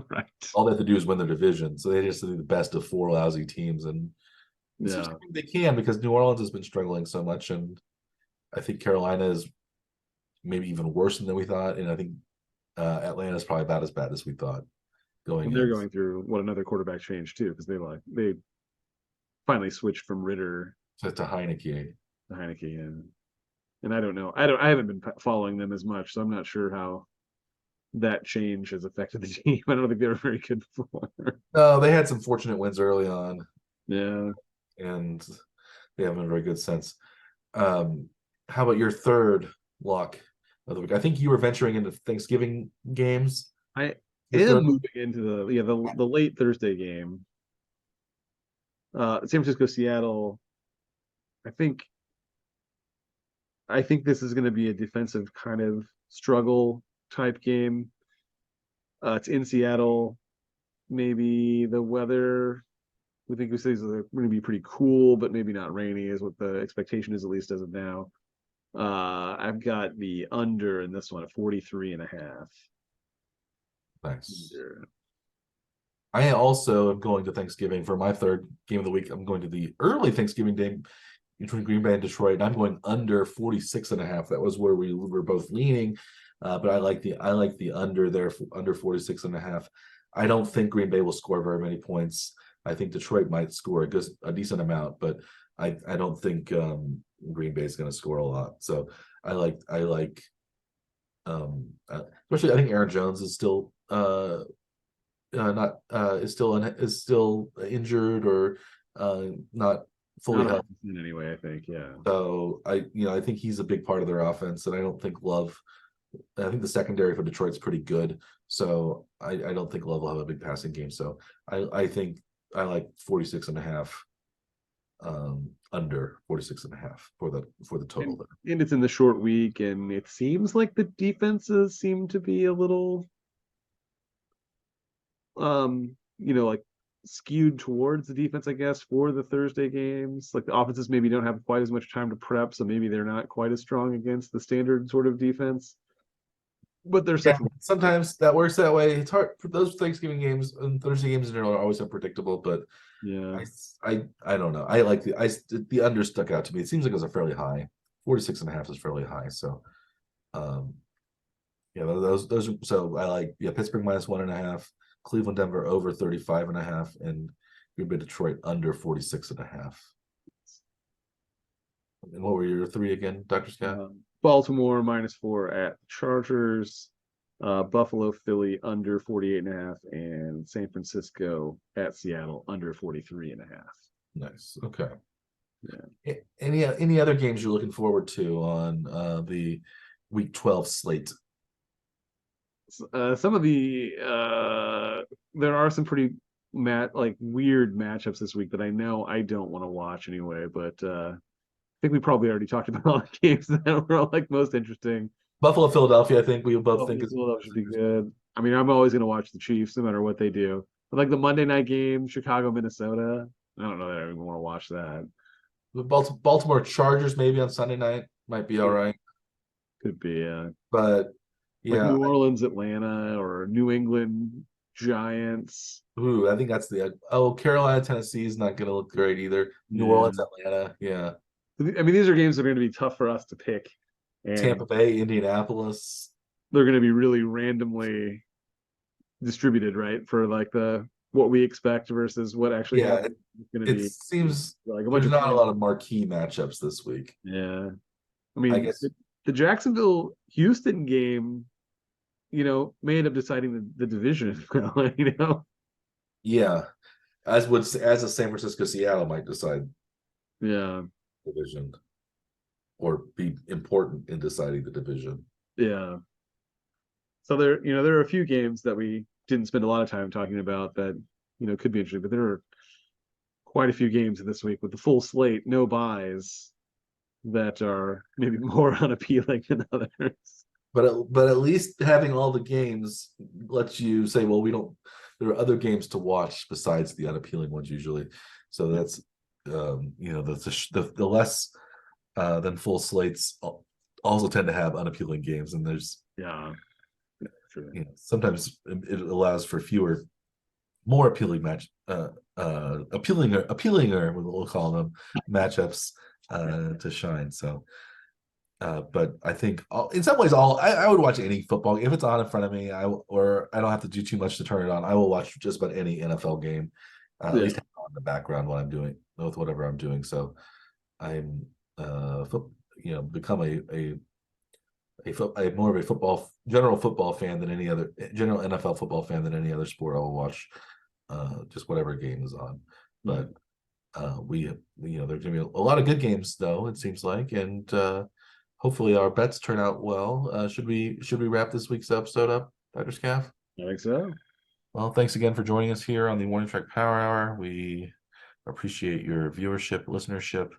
Right. All they have to do is win their division, so they just do the best of four lousy teams, and they can, because New Orleans has been struggling so much, and I think Carolina is maybe even worse than we thought, and I think Atlanta is probably about as bad as we thought. They're going through another quarterback change too, because they finally switched from Ritter to Heineke. And I don't know. I haven't been following them as much, so I'm not sure how that change has affected the team. I don't think they were very good before. No, they had some fortunate wins early on. Yeah. And they haven't been very good since. How about your third lock of the week? I think you were venturing into Thanksgiving games. I am moving into the late Thursday game. San Francisco, Seattle. I think I think this is going to be a defensive kind of struggle type game. It's in Seattle. Maybe the weather. We think we say is going to be pretty cool, but maybe not rainy, is what the expectation is, at least as of now. I've got the under in this one at 43 and a half. Nice. Under. I also am going to Thanksgiving for my third game of the week. I'm going to the early Thanksgiving game between Green Bay and Detroit, and I'm going under 46 and a half. That was where we were both leaning. But I like the under there, under 46 and a half. I don't think Green Bay will score very many points. I think Detroit might score a decent amount, but I don't think Green Bay is going to score a lot. So I like especially I think Aaron Jones is still not is still injured or not fully Not healthy. in any way, I think. Yeah. So I think he's a big part of their offense, and I don't think Love. I think the secondary for Detroit's pretty good, so I don't think Love will have a big passing game. So I think I like 46 and a half, under 46 and a half for the total And, there. and it's in the short week, and it seems like the defenses seem to be a little like skewed towards the defense, I guess, for the Thursday games. Like the offenses maybe don't have quite as much time to prep, so maybe they're not quite as strong against the standard sort of defense. But they're Yeah, such sometimes that works that way. It's hard for those Thanksgiving games and Thursday games in general are always unpredictable, but yeah. I don't know. I like the under stuck out to me. It seems like it was a fairly high. 46 and a half is fairly high. So um yeah, those are so I like Pittsburgh minus 1.5, Cleveland, Denver over 35 and a half, and Green Bay Detroit under 46 and a half. And what were your three again, Dr. Scott? Baltimore -4 at Chargers, Buffalo, Philly under 48 and a half, and San Francisco at Seattle under 43 and a half. Nice. Okay. Yeah. Any other games you're looking forward to on the week 12 slate? Some of the there are some pretty weird matchups this week that I know I don't want to watch anyway, but I think we probably already talked about all the games that were like most interesting. Buffalo, Philadelphia, I think we both think Buffalo, is Philadelphia should be good. I mean, I'm always going to watch the Chiefs no matter what they do. But like the Monday night game, Chicago, Minnesota, I don't know that I even want to watch that. the Baltimore Chargers maybe on Sunday night might be all right. Could be But like yeah, New Orleans, Atlanta, or New England Giants. I think that's Carolina, Tennessee is not going to look great either. New Yeah, Orleans, Atlanta, yeah. I mean, these are games that are going to be tough for us to pick, and Tampa Bay, Indianapolis. they're going to be really randomly distributed, right? For like the what we expect versus what actually Yeah, happens. It's going to it be seems like a bunch there's of not a lot of marquee matchups this week. yeah. I I mean, guess the Jacksonville Houston game, may end up deciding the division. yeah, as a San Francisco Seattle might decide Yeah, division or be important in deciding the division. yeah. So there are a few games that we didn't spend a lot of time talking about that could be interesting, but there are quite a few games this week with the full slate, no buys, that are maybe more unappealing than others. But at least having all the games lets you say, well, we don't. There are other games to watch besides the unappealing ones usually. So that's the less than full slates also tend to have unappealing games, and there's Yeah, true. Sometimes it allows for fewer, more appealing appealinger we'll call them matchups to shine. So but I think in some ways I would watch any football if it's on in front of me. I don't have to do too much to turn it on. I will watch just about any NFL game, at least have it on in the background while I'm doing with whatever I'm doing. So I'm become a more of a general football fan than any other general NFL football fan than any other sport. I will watch just whatever game is on. But there's gonna be a lot of good games though, it seems like, and hopefully our bets turn out well. Should we wrap this week's episode up, Dr. Scaff? I think so. Well, thanks again for joining us here on the Warning Track Power Hour. We appreciate your viewership, listenership,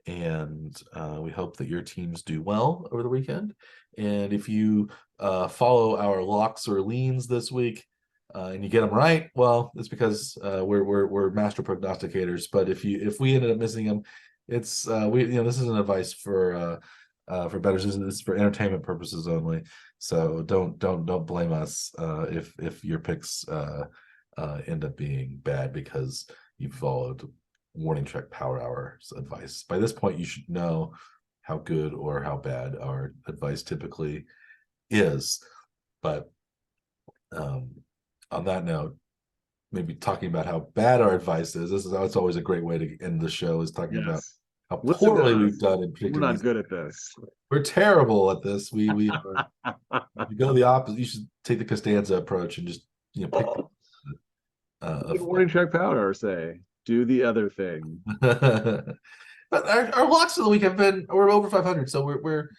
and we hope that your teams do well over the weekend. And if you follow our locks or leans this week and you get them right, well, it's because we're master prognosticators. But if we ended up missing them, it's this isn't advice for bettors. This is for entertainment purposes only. So don't blame us if your picks end up being bad because you followed Warning Track Power Hour's advice. By this point, you should know how good or how bad our advice typically is. But on that note, maybe talking about how bad our advice is. That's always a great way to end the show, is talking about Yes. how Listen to poorly we've us. done in We're predicting not these. good at this. We're terrible at this. We are, if you go the opposite. You should take the Costanza approach and just pick What a did Warning Track Power Hour say? Do the other thing. But our locks of the week have been, we're over 500, so we're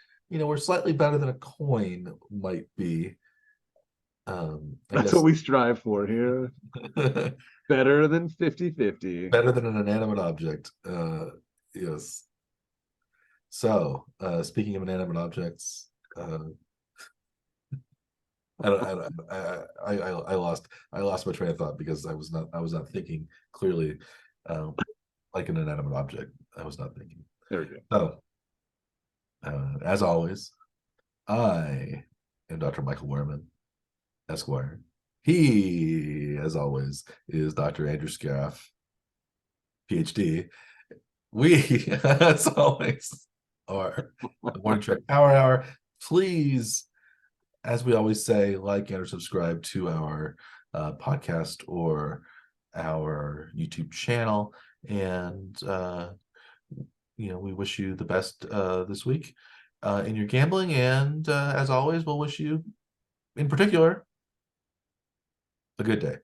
slightly better than a coin might be. I That's guess what we strive for here. Better than 50-50. better than an inanimate object. Yes. So, speaking of inanimate objects, I lost my train of thought because I was not thinking clearly, like an inanimate object. I was not thinking. There we go. So, as always, I am Dr. Michael Werman, Esquire. He, as always, is Dr. Andrew Scaff, PhD. We, as always, are the Morning Trek Power Hour. Please, as we always say, like and or subscribe to our podcast or our YouTube channel. And we wish you the best this week in your gambling. And as always, we'll wish you, in particular, a good day.